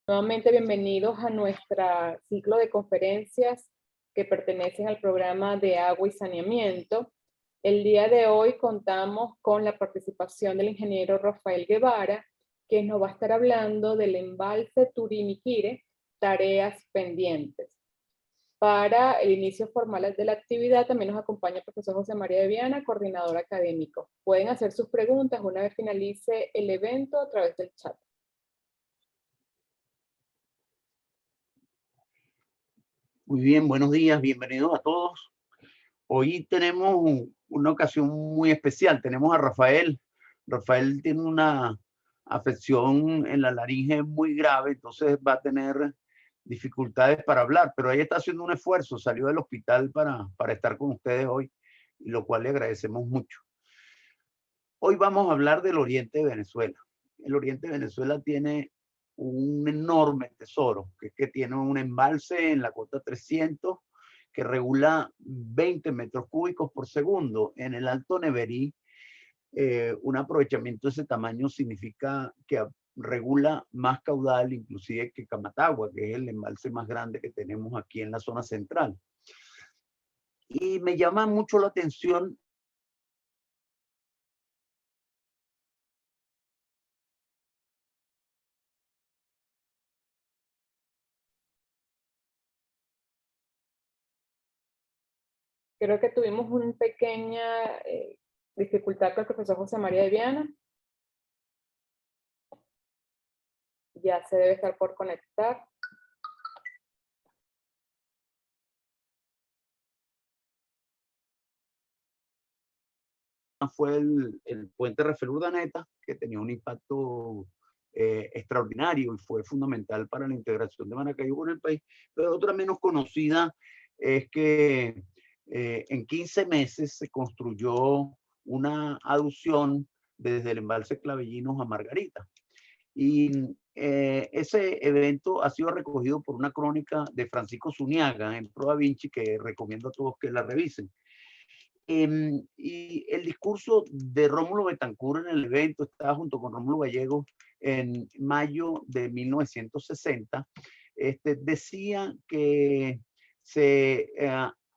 Nuevamente bienvenidos a nuestro ciclo de conferencias que pertenecen al programa de agua y saneamiento. El día de hoy contamos con la participación del ingeniero Rafael Guevara, que nos va a estar hablando del embalse Turimiquire, tareas pendientes. Para el inicio formal de la actividad también nos acompaña el profesor José María de Viana, coordinador académico. Pueden hacer sus preguntas una vez finalice el evento a través del chat. Muy bien, buenos días, bienvenidos a todos. Hoy tenemos una ocasión muy especial. Tenemos a Rafael. Rafael tiene una afección en la laringe muy grave, entonces va a tener dificultades para hablar, pero ella está haciendo un esfuerzo, salió del hospital para estar con ustedes hoy, y lo cual le agradecemos mucho. Hoy vamos a hablar del oriente de Venezuela. El oriente de Venezuela tiene un enorme tesoro, que es que tiene un embalse en la cota 300 que regula 20 metros cúbicos por segundo. En el Alto Neverí, un aprovechamiento de ese tamaño significa que regula más caudal inclusive que Camatagua, que es el embalse más grande que tenemos aquí en la zona central. Y me llama mucho la atención Creo que tuvimos una pequeña dificultad con el profesor José María de Viana. Ya se debe estar por conectar. fue el puente Rafael Urdaneta, que tenía un impacto extraordinario y fue fundamental para la integración de Maracaibo con el país. Pero otra menos conocida es que en 15 meses se construyó una aducción desde el embalse Clavellinos a Margarita. Y ese evento ha sido recogido por una crónica de Francisco Zuniaga en Pro Da Vinci, que recomiendo a todos que la revisen. Y el discurso de Rómulo Betancourt en el evento, estaba junto con Rómulo Gallegos en mayo de 1960, decía que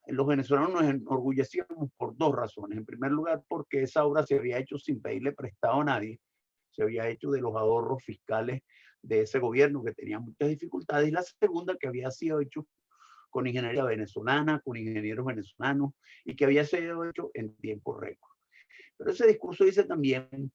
los venezolanos nos enorgullecíamos por dos razones. En primer lugar, porque esa obra se había hecho sin pedirle prestado a nadie, se había hecho de los ahorros fiscales de ese gobierno que tenía muchas dificultades, y la segunda, que había sido hecho con ingeniería venezolana, con ingenieros venezolanos, y que había sido hecho en tiempo récord. Pero ese discurso dice también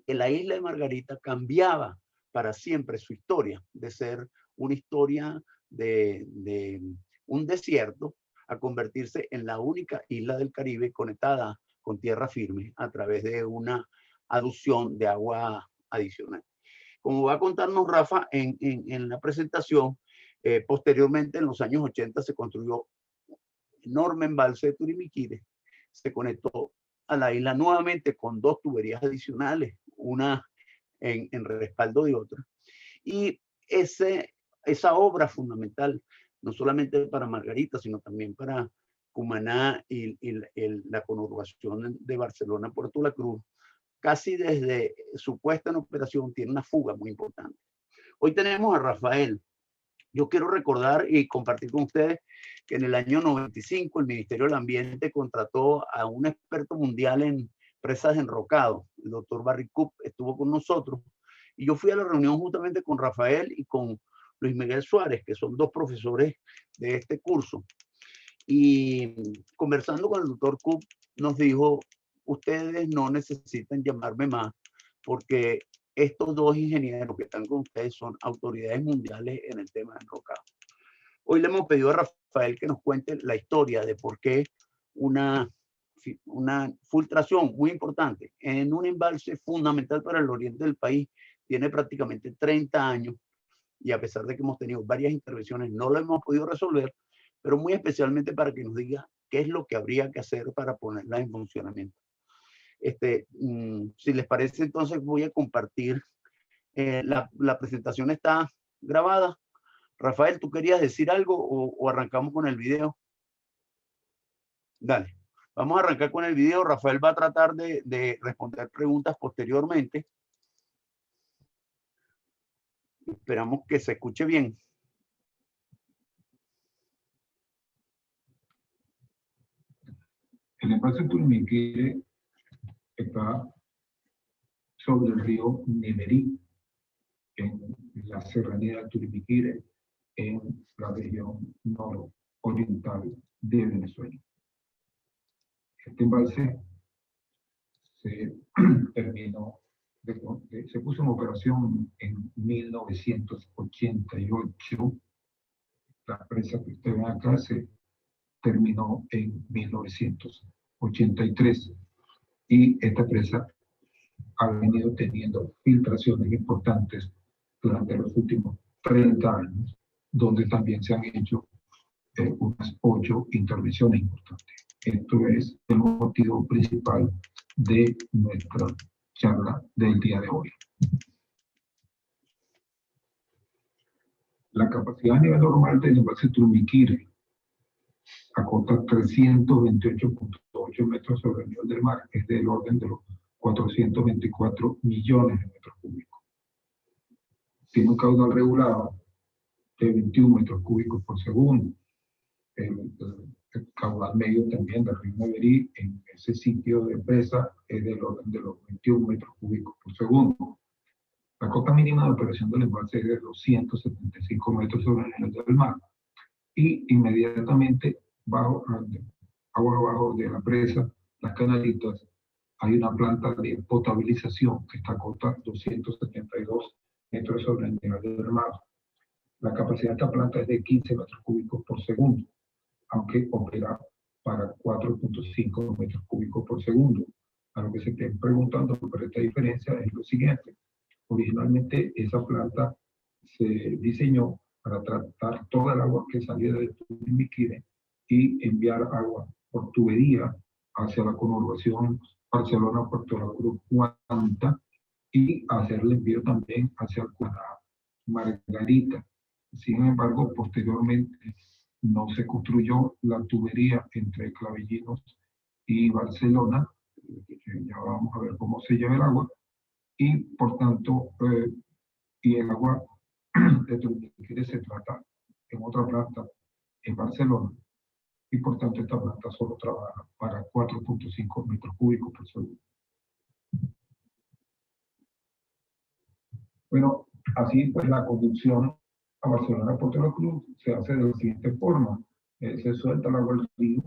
que la isla de Margarita cambiaba para siempre su historia, de ser una historia de un desierto a convertirse en la única isla del Caribe conectada con tierra firme a través de una aducción de agua adicional. Como va a contarnos Rafa en la presentación, posteriormente en los años 80 se construyó un enorme embalse de Turimiquire, se conectó a la isla nuevamente con dos tuberías adicionales, una en respaldo de otra. Y esa obra fundamental, no solamente para Margarita, sino también para Cumaná y la conurbación de Barcelona, Puerto La Cruz, casi desde su puesta en operación tiene una fuga muy importante. Hoy tenemos a Rafael. Yo quiero recordar y compartir con ustedes que en el año 95 el Ministerio del Ambiente contrató a un experto mundial en presas de enrocado, el doctor Barry Coop, estuvo con nosotros, y yo fui a la reunión justamente con Rafael y con Luis Miguel Suárez, que son dos profesores de este curso. Y conversando con el doctor Coop, nos dijo: ustedes no necesitan llamarme más, porque estos dos ingenieros que están con ustedes son autoridades mundiales en el tema de enrocado. Hoy le hemos pedido a Rafael que nos cuente la historia de por qué una filtración muy importante en un embalse fundamental para el oriente del país tiene prácticamente 30 años, y a pesar de que hemos tenido varias intervenciones no lo hemos podido resolver, pero muy especialmente para que nos diga qué es lo que habría que hacer para ponerla en funcionamiento. Si les parece, entonces voy a compartir. La presentación está grabada. Rafael, ¿tú querías decir algo o arrancamos con el video? Dale, vamos a arrancar con el video. Rafael va a tratar de responder preguntas posteriormente. Esperamos que se escuche bien. El embalse Turimiquire está sobre el río Neverí, en la serranía de Turimiquire, en la región nororiental de Venezuela. Este embalse se se puso en operación en 1988. La presa que ustedes ven acá se terminó en 1983 y esta presa ha venido teniendo filtraciones importantes durante los últimos 30 años, donde también se han hecho unas 8 intervenciones importantes. Esto es el motivo principal de nuestra charla del día de hoy. La capacidad a nivel normal del embalse Turimiquire a cota 328.8 metros sobre el nivel del mar, es del orden de los 424 millones de metros cúbicos. Tiene un caudal regulado de 21 metros cúbicos por segundo. El caudal medio también del río Neverí en ese sitio de presa es del orden de los 21 metros cúbicos por segundo. La cota mínima de operación del embalse es de 275 metros sobre el nivel del mar. Y inmediatamente agua abajo de la presa, las canalitas, hay una planta de potabilización que está a cota 272 metros sobre el nivel del mar. La capacidad de esta planta es de 15 metros cúbicos por segundo, aunque opera para 4.5 metros cúbicos por segundo. A lo que se estén preguntando por esta diferencia es lo siguiente. Originalmente esa planta se diseñó para tratar toda el agua que salía del Turimiquire y enviar agua por tubería hacia la conurbación Barcelona-Puerto La Cruz-Guanta y hacer el envío también hacia Margarita. Sin embargo, posteriormente no se construyó la tubería entre Clavellinos y Barcelona, ya vamos a ver cómo se lleva el agua, y por tanto, y el agua de Turimiquire se trata en otra planta en Barcelona, y por tanto esta planta solo trabaja para 4.5 metros cúbicos por segundo. Bueno, así pues la conducción a Barcelona Puerto La Cruz se hace de la siguiente forma. Se suelta el agua al río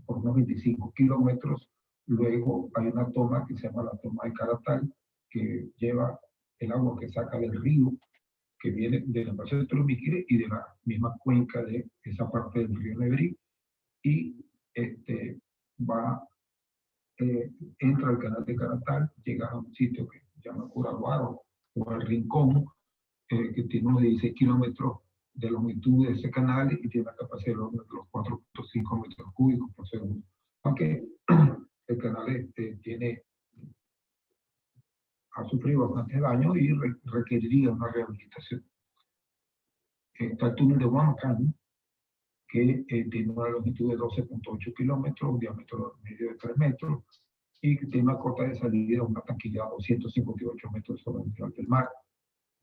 por unos 25 kilómetros, luego hay una toma que se llama la toma de Caratal, que lleva el agua que saca del río, que viene del embalse de Turimiquire y de la misma cuenca de esa parte del río Neverí, y entra al canal de Caratal, llega a un sitio que se llama Curaguaro o el Rincón, que tiene unos 16 kilómetros de longitud de ese canal y tiene la capacidad de los 4.5 metros cúbicos por segundo. Aunque el canal ha sufrido bastante daño y requeriría una rehabilitación. Está el túnel de Huamacán, que tiene una longitud de 12.8 kilómetros, un diámetro medio de 3 metros, y que tiene una cota de salida, una taquilla de 258 metros sobre el nivel del mar.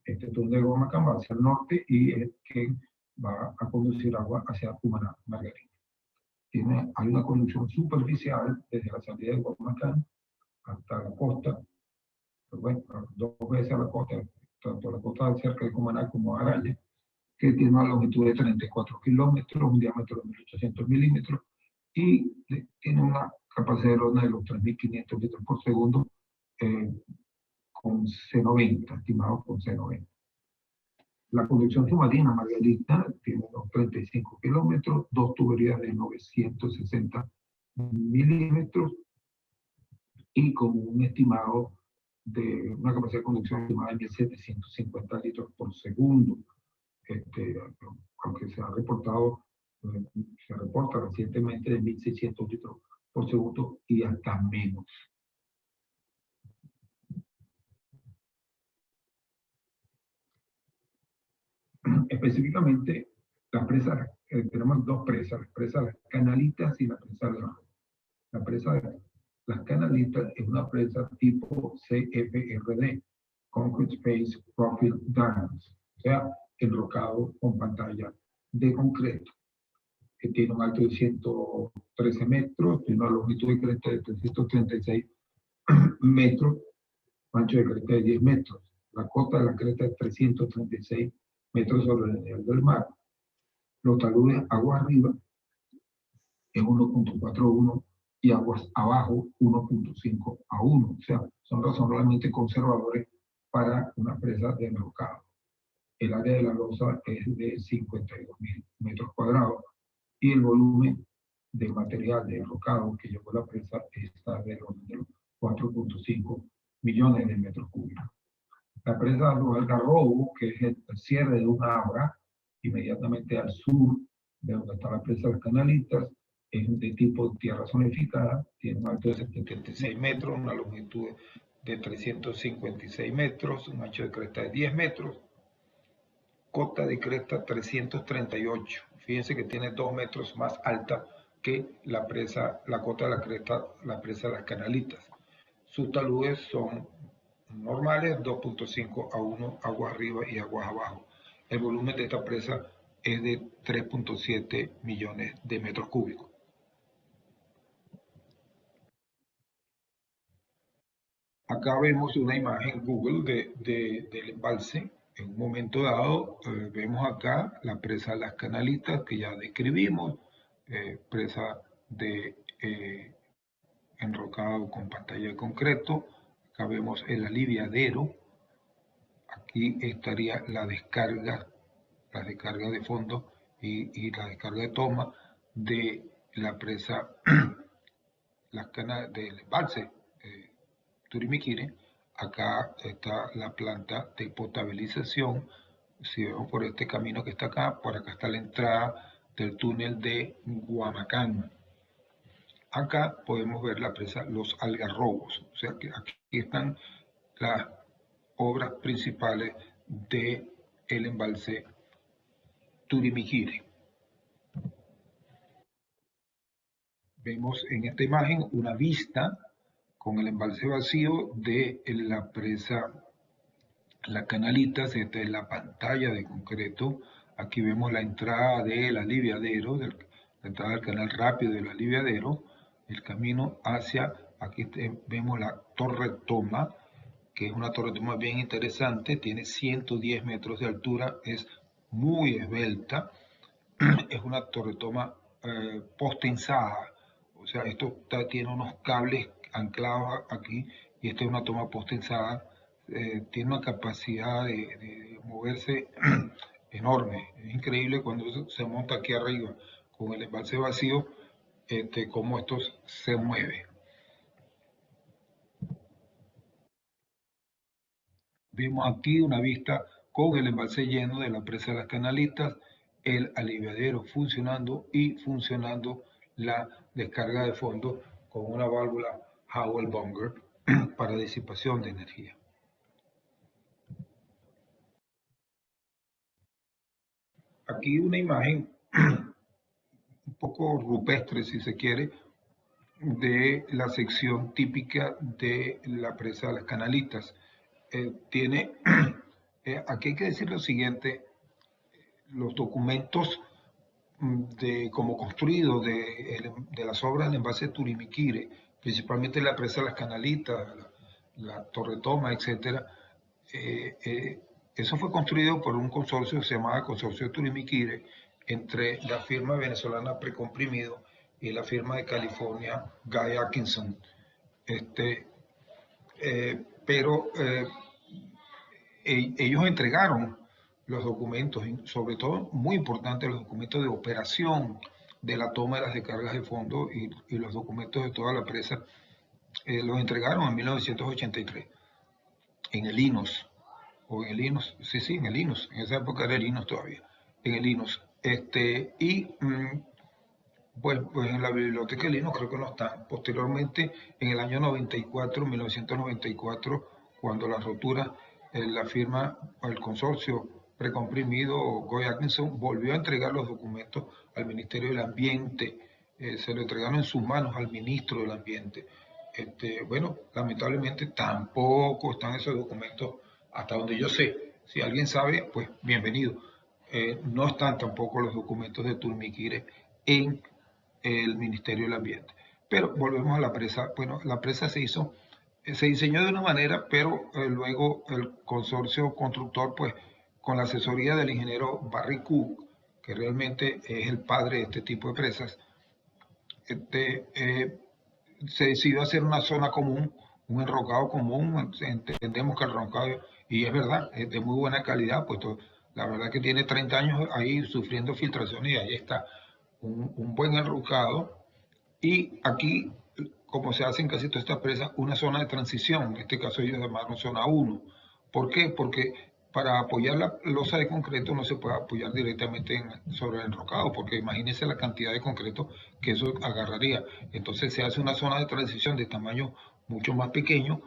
Este túnel de Huamacán va hacia el norte y es que va a conducir agua hacia Cumaná, Margarita. Hay una conducción superficial desde la salida de Huamacán hasta la costa, bueno, 2 veces a la costa, tanto la costa cerca de Cumaná como Araya, que tiene una longitud de 34 kilómetros, un diámetro de 1800 milímetros y tiene una capacidad de lona de los 3.500 litros por segundo con C90, estimado con C90. La conducción submarina Margarita tiene unos 35 kilómetros, 2 tuberías de 960 milímetros y con un estimado de una capacidad de conducción estimada de 1.750 litros por segundo. Aunque se reporta recientemente de 1.600 litros por segundo y hasta menos. Específicamente, las presas, tenemos 2 presas, la presa de las Canalitas y la presa de la presa de las Canalitas es una presa tipo CFRD, Concrete Space Profile Diamonds, o sea, enrocado con pantalla de concreto, que tiene un alto de 113 metros, tiene una longitud de cresta de 336 metros, un ancho de cresta de 10 metros. La cota de la cresta es 336 metros sobre el nivel del mar. Los taludes agua arriba es 1.41 y aguas abajo 1.5 a 1. O sea, son razonablemente conservadores para una presa de enrocado. El área de la losa es de 52.000 metros cuadrados y el volumen de material de enrocado que llevó la presa está de los 4.5 millones de metros cúbicos. La presa de Los Algarrobos, que es el cierre de una abra inmediatamente al sur de donde está la presa de las Canalitas, es de tipo tierra zonificada, tiene un alto de 76 metros, una longitud de 356 metros, un ancho de cresta de 10 metros, cota de cresta 338. Fíjense que tiene 2 metros más alta que la presa, la cota de la cresta, la presa de las Canalitas. Sus taludes son normales, 2.5 a 1, aguas arriba y aguas abajo. El volumen de esta presa es de 3.7 millones de metros cúbicos. Acá vemos una imagen Google del embalse. En un momento dado vemos acá la presa de las Canalitas que ya describimos, presa de enrocado con pantalla de concreto. Acá vemos el aliviadero. Aquí estaría la descarga de fondo y la descarga de toma de la presa las canas del embalse Turimiquiri. Acá está la planta de potabilización. Si vemos por este camino que está acá, por acá está la entrada del túnel de Guamacán. Acá podemos ver la presa Los Algarrobos. O sea que aquí están las obras principales del embalse Turimiquiri. Vemos en esta imagen una vista con el embalse vacío de la presa Las Canalitas. Esta es la pantalla de concreto. Aquí vemos la entrada del aliviadero, la entrada del canal rápido del aliviadero, el camino hacia, aquí vemos la torre toma, que es una torre toma bien interesante, tiene 110 metros de altura, es muy esbelta, es una torre toma postenzada. O sea, esto tiene unos cables anclados aquí y esta es una toma postenzada. Tiene una capacidad de moverse enorme. Es increíble cuando se monta aquí arriba con el embalse vacío, cómo esto se mueve. Vemos aquí una vista con el embalse lleno de la presa de las Canalitas, el aliviadero funcionando y funcionando la descarga de fondo con una válvula Howell-Bunger para disipación de energía. Aquí una imagen un poco rupestre, si se quiere, de la sección típica de la presa de las Canalitas. Aquí hay que decir lo siguiente: los documentos de como construido de las obras del embalse Turimiquiri, principalmente la presa de las Canalitas, la Torre Toma, etc. Eso fue construido por un consorcio que se llamaba Consorcio Turimiquiri, entre la firma venezolana Precomprimido y la firma de California Guy Atkinson. Ellos entregaron los documentos, sobre todo muy importantes, los documentos de operación de la toma de las descargas de fondo y los documentos de toda la presa, los entregaron en 1983 en el INOS, o en el INOS, sí, en el INOS, en esa época era el INOS todavía, en el INOS. Pues en la biblioteca del INOS creo que no están. Posteriormente, en el año 1994, cuando la rotura, la firma, el consorcio Precomprimido, Guy Atkinson, volvió a entregar los documentos al Ministerio del Ambiente, se lo entregaron en sus manos al Ministro del Ambiente. Bueno, lamentablemente tampoco están esos documentos hasta donde yo sé. Si alguien sabe, pues bienvenido. No están tampoco los documentos de Turmiquire en el Ministerio del Ambiente. Pero volvemos a la presa. Bueno, la presa se diseñó de una manera, pero luego el consorcio constructor, pues con la asesoría del ingeniero Barry Cook, que realmente es el padre de este tipo de presas, se decidió hacer una zona común, un enrocado común. Entendemos que el enrocado, y es verdad, es de muy buena calidad, pues la verdad que tiene 30 años ahí sufriendo filtraciones y ahí está un buen enrocado. Y aquí, como se hace en casi todas estas presas, una zona de transición, en este caso ellos llamaron zona 1. ¿Por qué? Porque para apoyar la losa de concreto no se puede apoyar directamente sobre el enrocado, porque imagínense la cantidad de concreto que eso agarraría. Entonces se hace una zona de transición de tamaño mucho más pequeño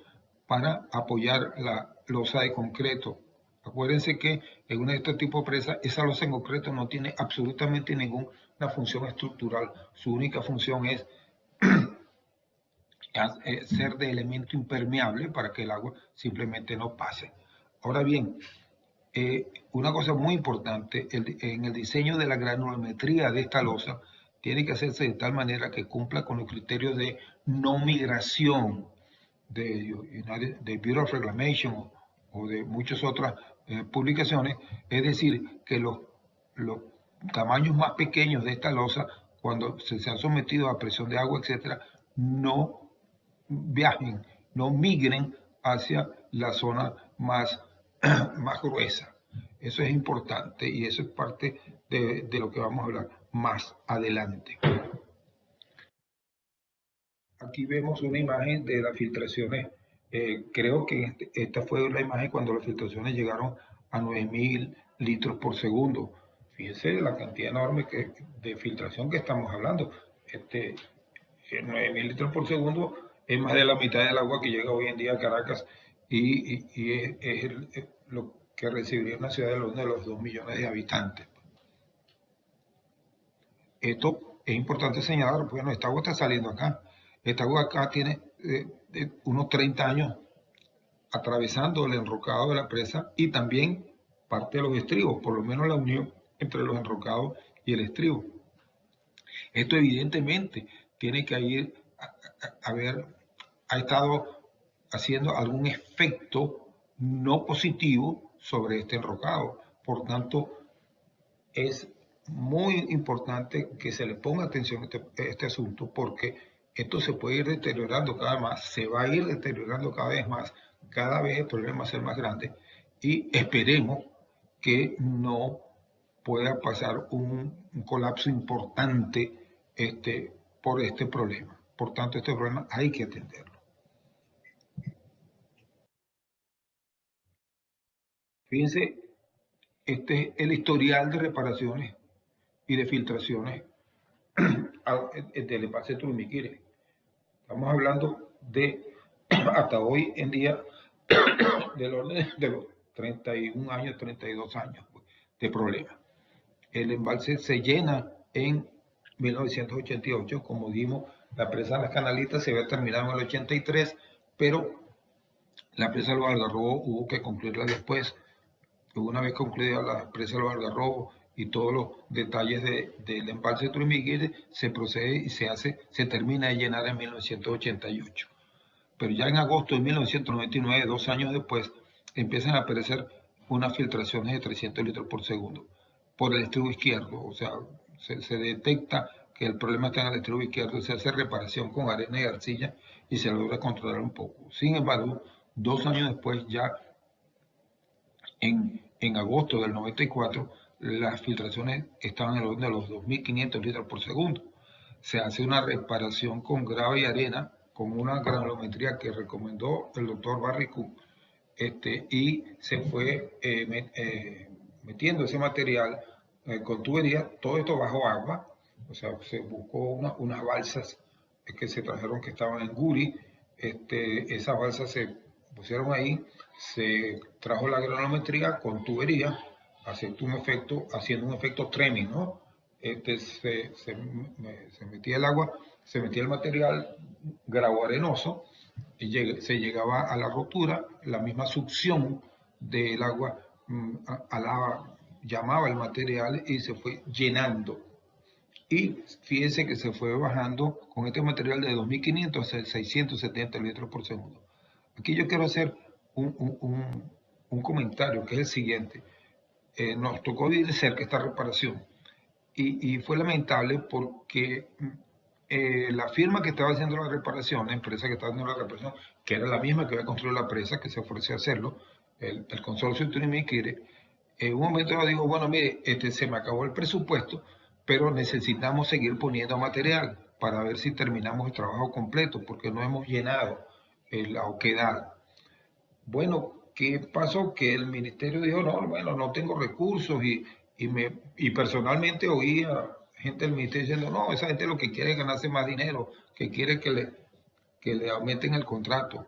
para apoyar la losa de concreto. Acuérdense que en uno de estos tipos de presas, esa losa en concreto no tiene absolutamente ninguna función estructural. Su única función es ser de elemento impermeable para que el agua simplemente no pase. Ahora bien, una cosa muy importante, en el diseño de la granulometría de esta losa, tiene que hacerse de tal manera que cumpla con los criterios de no migración de Bureau of Reclamation o de muchas otras publicaciones. Es decir, que los tamaños más pequeños de esta losa, cuando se han sometido a presión de agua, etcétera, no viajen, no migren hacia la zona más gruesa. Eso es importante y eso es parte de lo que vamos a hablar más adelante. Aquí vemos una imagen de las filtraciones. Creo que esta fue la imagen cuando las filtraciones llegaron a 9.000 litros por segundo. Fíjense la cantidad enorme de filtración que estamos hablando. 9.000 litros por segundo es más de la mitad del agua que llega hoy en día a Caracas y es lo que recibiría una ciudad de los 2 millones de habitantes. Esto es importante señalar, bueno, esta agua está saliendo acá. Esta agua acá tiene unos 30 años atravesando el enrocado de la presa y también parte de los estribos, por lo menos la unión entre los enrocados y el estribo. Esto evidentemente tiene que ir ha estado haciendo algún efecto no positivo sobre este enrocado. Por tanto, es muy importante que se le ponga atención a este asunto, porque esto se puede ir deteriorando cada vez más, se va a ir deteriorando cada vez más, cada vez el problema va a ser más grande y esperemos que no pueda pasar un colapso importante por este problema. Por tanto, este problema hay que atenderlo. Fíjense, este es el historial de reparaciones y de filtraciones del embalse Turmiquire. Estamos hablando de, hasta hoy en día, del orden de los 31 años, 32 años de problema. El embalse se llena en 1988, como dijimos, la presa de las Canalitas se había terminado en el 83, pero la presa del Algarrobo hubo que concluirla después. Una vez concluida la presa del Algarrobo y todos los detalles del embalse de Turmiquire, se procede y se termina de llenar en 1988. Pero ya en agosto de 1999, 2 años después, empiezan a aparecer unas filtraciones de 300 litros por segundo por el estribo izquierdo. O sea, se detecta que el problema está en el estribo izquierdo, se hace reparación con arena y arcilla y se logra controlar un poco. Sin embargo, 2 años después, ya en agosto del 94, las filtraciones estaban en el orden de los 2.500 litros por segundo. Se hace una reparación con grava y arena, con una granulometría que recomendó el doctor Barry Cook, y se fue metiendo ese material con tubería, todo esto bajo agua. O sea, se buscó unas balsas que se trajeron que estaban en Guri. Esas balsas se pusieron ahí, se trajo la granulometría con tubería, haciendo un efecto trimming, ¿no? Se metía el agua, se metía el material gravo arenoso y se llegaba a la rotura, la misma succión del agua llamaba el material y se fue llenando. Y fíjense que se fue bajando con este material de 2.500 a 670 litros por segundo. Aquí yo quiero hacer un comentario que es el siguiente. Nos tocó vivir de cerca esta reparación y fue lamentable porque la firma que estaba haciendo la reparación, la empresa que estaba haciendo la reparación, que era la misma que había construido la presa, que se ofreció a hacerlo, el consorcio Turimí-Quire, en un momento yo digo, bueno, mire, se me acabó el presupuesto, pero necesitamos seguir poniendo material para ver si terminamos el trabajo completo, porque no hemos llenado la oquedad. Bueno, ¿qué pasó? Que el ministerio dijo, no, bueno, no tengo recursos y personalmente oí a gente del ministerio diciendo, no, esa gente lo que quiere es ganarse más dinero, que quiere que le aumenten el contrato.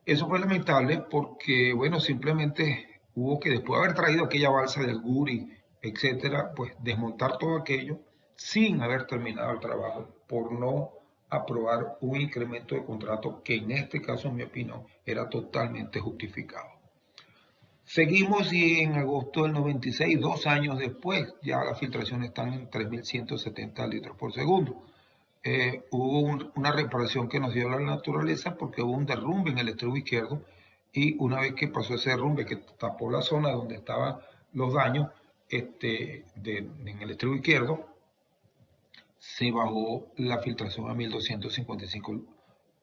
Eso fue lamentable porque, bueno, simplemente hubo que, después de haber traído aquella balsa del Guri, etcétera, pues desmontar todo aquello sin haber terminado el trabajo por no aprobar un incremento de contrato que en este caso, en mi opinión, era totalmente justificado. Seguimos y en agosto del 96, 2 años después, ya las filtraciones están en 3.170 litros por segundo. Hubo una reparación que nos dio la naturaleza porque hubo un derrumbe en el estribo izquierdo y una vez que pasó ese derrumbe que tapó la zona donde estaban los daños en el estribo izquierdo, se bajó la filtración a 1.255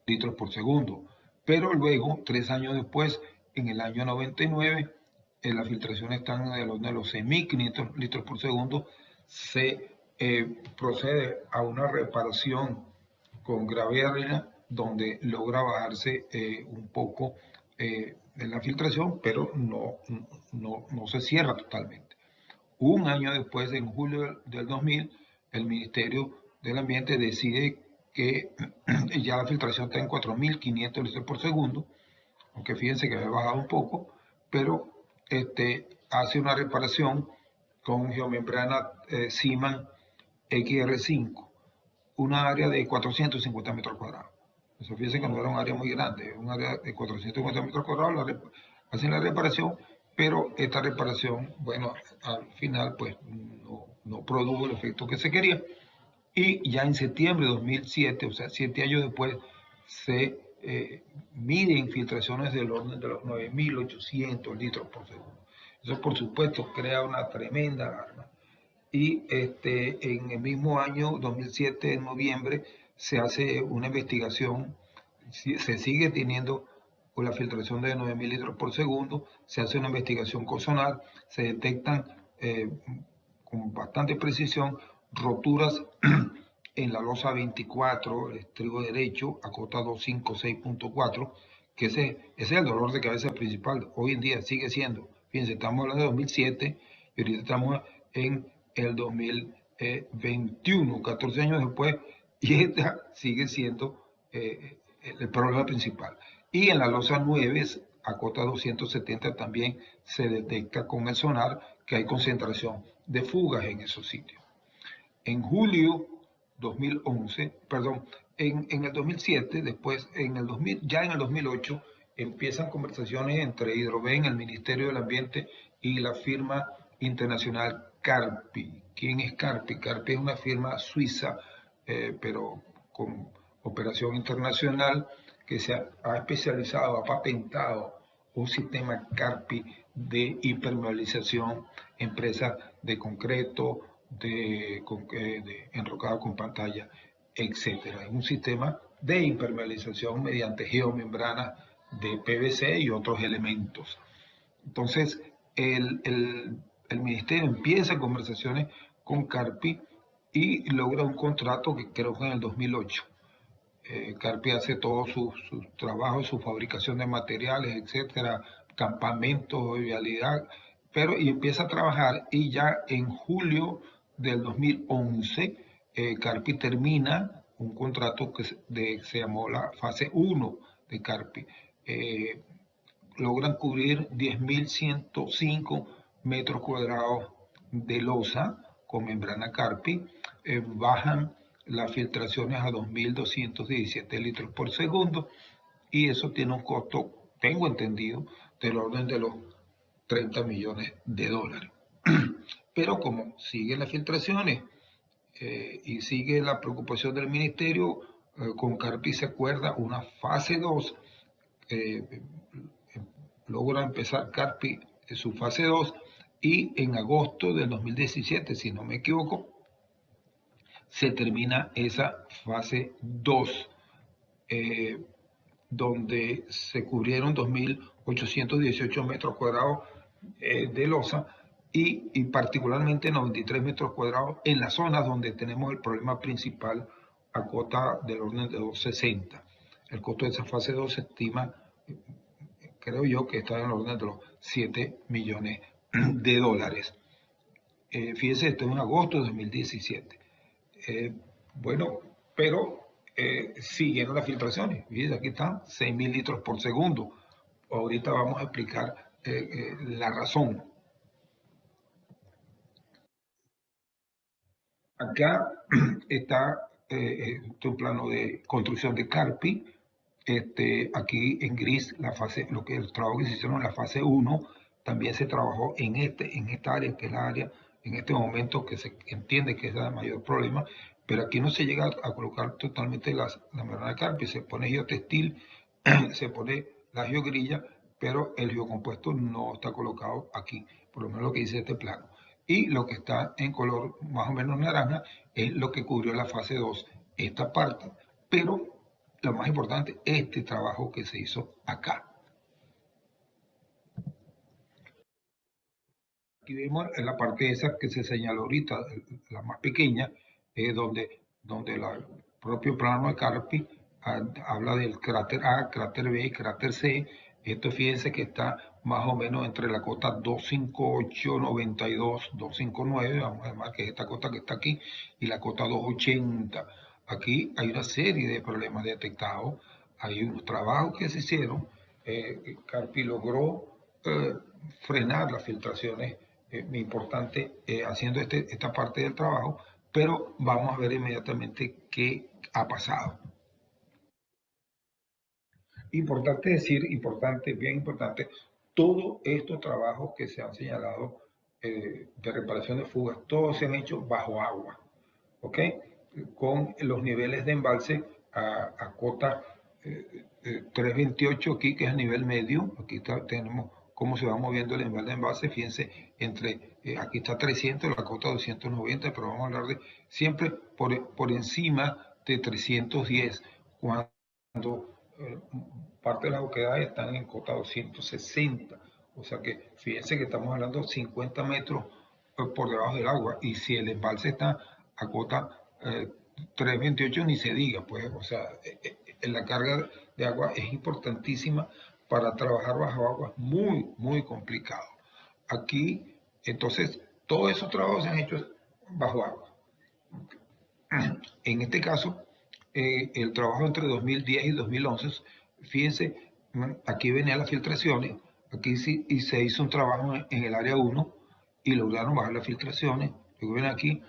litros por segundo. Pero luego, 3 años después, en el año 99, las filtraciones están de los 6.500 litros por segundo. Se procede a una reparación con gravedad donde logra bajarse un poco en la filtración, pero no se cierra totalmente. Un año después, en julio del 2000, el Ministerio del Ambiente decide que ya la filtración está en 4.500 litros por segundo, aunque fíjense que había bajado un poco, pero hace una reparación con geomembrana Siman XR5, una área de 450 metros cuadrados. Eso fíjense que no era un área muy grande, un área de 450 metros cuadrados, hacen la reparación, pero esta reparación, bueno, al final pues no produjo el efecto que se quería. Y ya en septiembre de 2007, o sea, 7 años después, se miden filtraciones del orden de los 9.800 litros por segundo. Eso, por supuesto, crea una tremenda alarma. Y en el mismo año, 2007, en noviembre, se hace una investigación, se sigue teniendo con la filtración de 9.000 litros por segundo, se hace una investigación con sonar, se detectan con bastante precisión roturas en la losa 24, el estribo derecho, acota 256.4, que ese es el dolor de cabeza principal. Hoy en día sigue siendo, fíjense, estamos hablando de 2007 y ahorita estamos en el 2021, 14 años después, y esta sigue siendo el problema principal. Y en la losa 9, acota 270, también se detecta con el sonar que hay concentración de fugas en esos sitios. En julio 2011, perdón, en el 2007, después en el 2000, ya en el 2008, empiezan conversaciones entre Hidroven, el Ministerio del Ambiente y la firma internacional Carpi. ¿Quién es Carpi? Carpi es una firma suiza, pero con operación internacional, que se ha especializado, ha patentado un sistema Carpi de impermeabilización, empresas de concreto, de enrocado con pantalla, etcétera. Es un sistema de impermeabilización mediante geomembranas de PVC y otros elementos. Entonces, el ministerio empieza conversaciones con Carpi y logra un contrato que creo que en el 2008. Carpi hace todos sus trabajos, su fabricación de materiales, etcétera, campamentos de vialidad, y empieza a trabajar y ya en julio del 2011 Carpi termina un contrato que se llamó la fase 1 de Carpi. Logran cubrir 10.105 metros cuadrados de losa con membrana Carpi, bajan las filtraciones a 2.217 litros por segundo y eso tiene un costo, tengo entendido, del orden de los 30 millones de dólares. Pero como siguen las filtraciones y sigue la preocupación del ministerio, con Carpi se acuerda una fase 2, logra empezar Carpi su fase 2 y en agosto del 2017, si no me equivoco, se termina esa fase 2, donde se cubrieron 2.818 metros cuadrados de losa y particularmente 93 metros cuadrados en las zonas donde tenemos el problema principal a cota del orden de 260. El costo de esa fase 2 se estima, creo yo, que está en el orden de los 7 millones de dólares. Fíjense, esto es en agosto de 2017. Bueno, pero siguieron las filtraciones. Fíjense, aquí están 6.000 litros por segundo. Ahorita vamos a explicar la razón. Acá está un plano de construcción de Carpi. Aquí en gris, lo que el trabajo que se hicieron en la fase 1, también se trabajó en esta área, que es la área en este momento que se entiende que es el mayor problema, pero aquí no se llega a colocar totalmente la membrana de Carpi, se pone geotextil, se pone la geogrilla, pero el geocompuesto no está colocado aquí, por lo menos lo que dice este plano. Y lo que está en color más o menos naranja es lo que cubrió la fase 2, esta parte, pero lo más importante, este trabajo que se hizo acá. Aquí vemos en la parte esa que se señaló ahorita, la más pequeña, donde el propio plano de Carpi habla del cráter A, cráter B y cráter C. Esto fíjense que está más o menos entre la cota 258, 92, 259, vamos a llamar que es esta cota que está aquí, y la cota 280. Aquí hay una serie de problemas detectados, hay unos trabajos que se hicieron, Carpi logró frenar las filtraciones, importante, haciendo esta parte del trabajo, pero vamos a ver inmediatamente qué ha pasado. Importante decir, bien importante, todos estos trabajos que se han señalado de reparación de fugas, todos se han hecho bajo agua, ¿ok? Con los niveles de embalse a cota 328 aquí, que es a nivel medio. Aquí tenemos cómo se va moviendo el nivel de embalse. Fíjense, aquí está 300, la cota 290, pero vamos a hablar de siempre por encima de 310, cuando parte de las oquedades están en cota 260. O sea que fíjense que estamos hablando de 50 metros por debajo del agua, y si el embalse está a cota 328 ni se diga, pues, o sea, la carga de agua es importantísima para trabajar bajo agua, muy, muy complicado. Aquí, entonces, todos esos trabajos se han hecho bajo agua. En este caso, el trabajo entre 2010 y 2011, fíjense, aquí venían las filtraciones, aquí sí, y se hizo un trabajo en el área 1 y lograron bajar las filtraciones. Luego ven aquí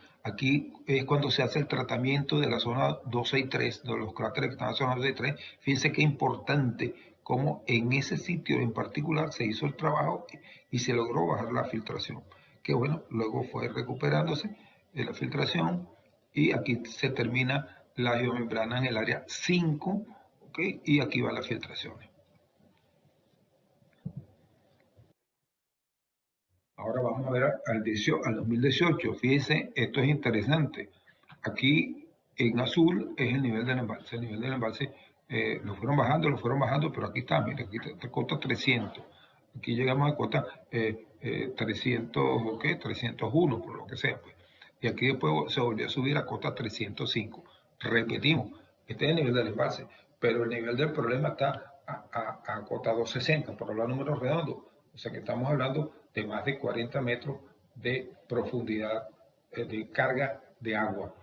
es cuando se hace el tratamiento de la zona 263, de los cráteres que están en la zona 263. Fíjense qué importante cómo en ese sitio en particular se hizo el trabajo y se logró bajar la filtración. Que bueno, luego fue recuperándose de la filtración, y aquí se termina la geomembrana en el área 5, ¿okay? Y aquí van las filtraciones. Ahora vamos a ver al 2018. Fíjense, esto es interesante. Aquí en azul es el nivel del embalse. El nivel del embalse lo fueron bajando, pero aquí está, mira, aquí está cota 300. Aquí llegamos a cota 300, ¿qué? 301, por lo que sea, pues. Y aquí después se volvió a subir a cota 305. Repetimos, este es el nivel del embalse, pero el nivel del problema está a cota 260, por hablar números redondos. O sea que estamos hablando de más de 40 metros de profundidad de carga de agua.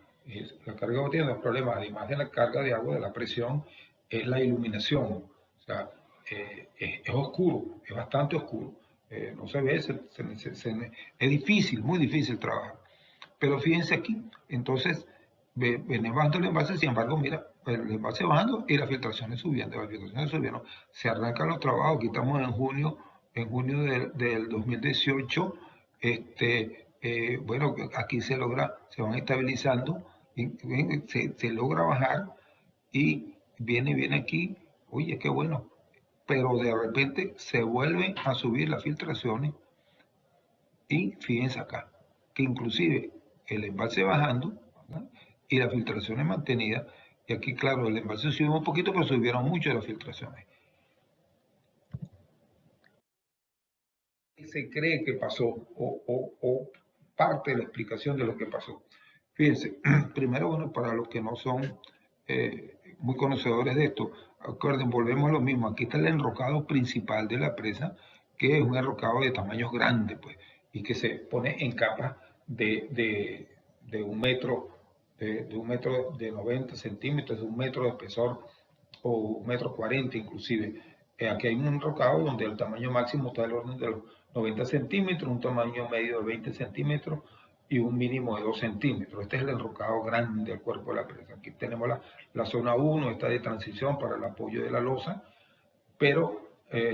La carga de agua tiene dos problemas, además de la carga de agua, de la presión, es la iluminación. O sea, es oscuro, es bastante oscuro. No se ve, es difícil, muy difícil trabajar. Pero fíjense aquí, entonces, viene bajando el embalse, sin embargo, mira, el embalse bajando y las filtraciones subiendo, se arrancan los trabajos, aquí estamos en junio en junio del 2018, bueno, aquí se van estabilizando, se logra bajar y viene aquí, oye, qué bueno, pero de repente se vuelven a subir las filtraciones y fíjense acá, que inclusive el embalse bajando, ¿verdad? Y las filtraciones mantenidas, y aquí claro, el embalse subió un poquito, pero subieron mucho las filtraciones. Se cree que pasó o parte de la explicación de lo que pasó. Fíjense, primero, bueno, para los que no son muy conocedores de esto, acuerden, volvemos a lo mismo. Aquí está el enrocado principal de la presa, que es un enrocado de tamaños grandes, pues, y que se pone en capas de 1 metro, de 1 metro de 90 centímetros, de 1 metro de espesor, o 1,40 m inclusive. Aquí hay un enrocado donde el tamaño máximo está del orden de los 90 centímetros, un tamaño medio de 20 centímetros y un mínimo de 2 centímetros. Este es el enrocado grande del cuerpo de la presa. Aquí tenemos la zona 1, esta de transición para el apoyo de la losa, pero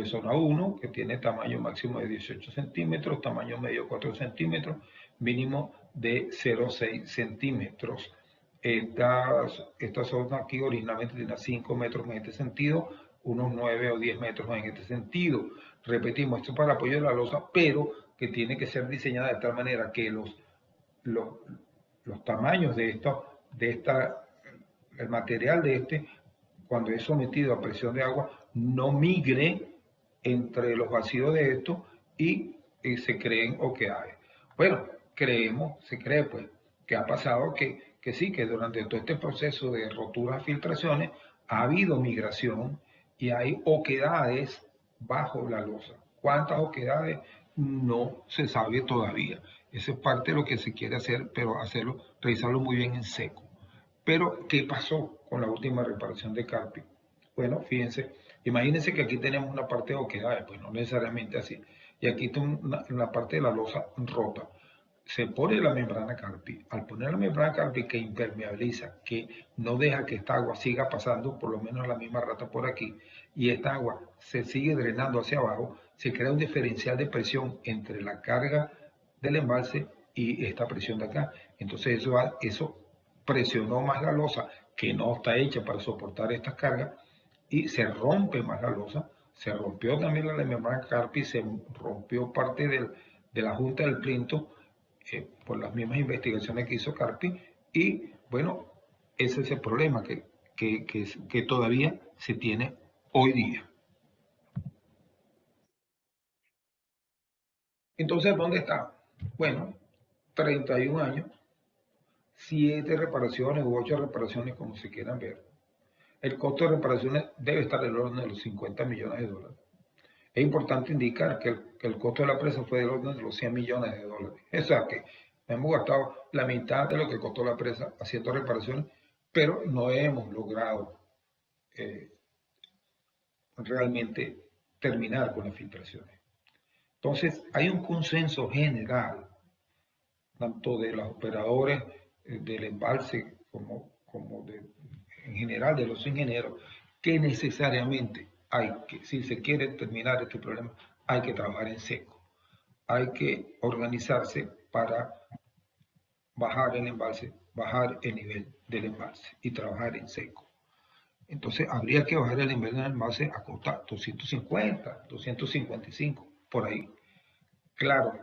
zona 1, que tiene tamaño máximo de 18 centímetros, tamaño medio 4 centímetros, mínimo de 0,6 centímetros. Esta zona aquí originalmente tenía 5 metros en este sentido, unos 9 o 10 metros en este sentido. Repetimos, esto es para el apoyo de la losa, pero que tiene que ser diseñada de tal manera que los tamaños el material cuando es sometido a presión de agua, no migre entre los vacíos de esto y se creen oquedades. Bueno, se cree pues, que ha pasado que sí, que durante todo este proceso de roturas, filtraciones, ha habido migración y hay oquedades bajo la losa. ¿Cuántas oquedades? No se sabe todavía. Eso es parte de lo que se quiere hacer, pero revisarlo muy bien en seco. Pero, ¿qué pasó con la última reparación de Carpi? Bueno, fíjense, imagínense que aquí tenemos una parte de oquedades, pues no necesariamente así. Y aquí está una parte de la losa rota. Se pone la membrana Carpi. Al poner la membrana Carpi que impermeabiliza, que no deja que esta agua siga pasando, por lo menos la misma rata por aquí, y esta agua se sigue drenando hacia abajo, se crea un diferencial de presión entre la carga del embalse y esta presión de acá. Entonces eso presionó más la losa, que no está hecha para soportar estas cargas, y se rompe más la losa. Se rompió también la membrana Carpi, se rompió parte de la junta del plinto, por las mismas investigaciones que hizo Carpi, y bueno, ese es el problema que todavía se tiene hoy día. Entonces, ¿dónde está? Bueno, 31 años, 7 reparaciones u 8 reparaciones, como se quieran ver. El costo de reparaciones debe estar del orden de los 50 millones de dólares. Es importante indicar que el costo de la presa fue del orden de los 100 millones de dólares. O sea que hemos gastado la mitad de lo que costó la presa haciendo reparaciones, pero no hemos logrado realmente terminar con las filtraciones. Entonces, hay un consenso general, tanto de los operadores del embalse como en general de los ingenieros, que necesariamente si se quiere terminar este problema, hay que trabajar en seco. Hay que organizarse para bajar el embalse, bajar el nivel del embalse y trabajar en seco. Entonces habría que bajar el nivel del embalse a costa 250, 255, por ahí. Claro,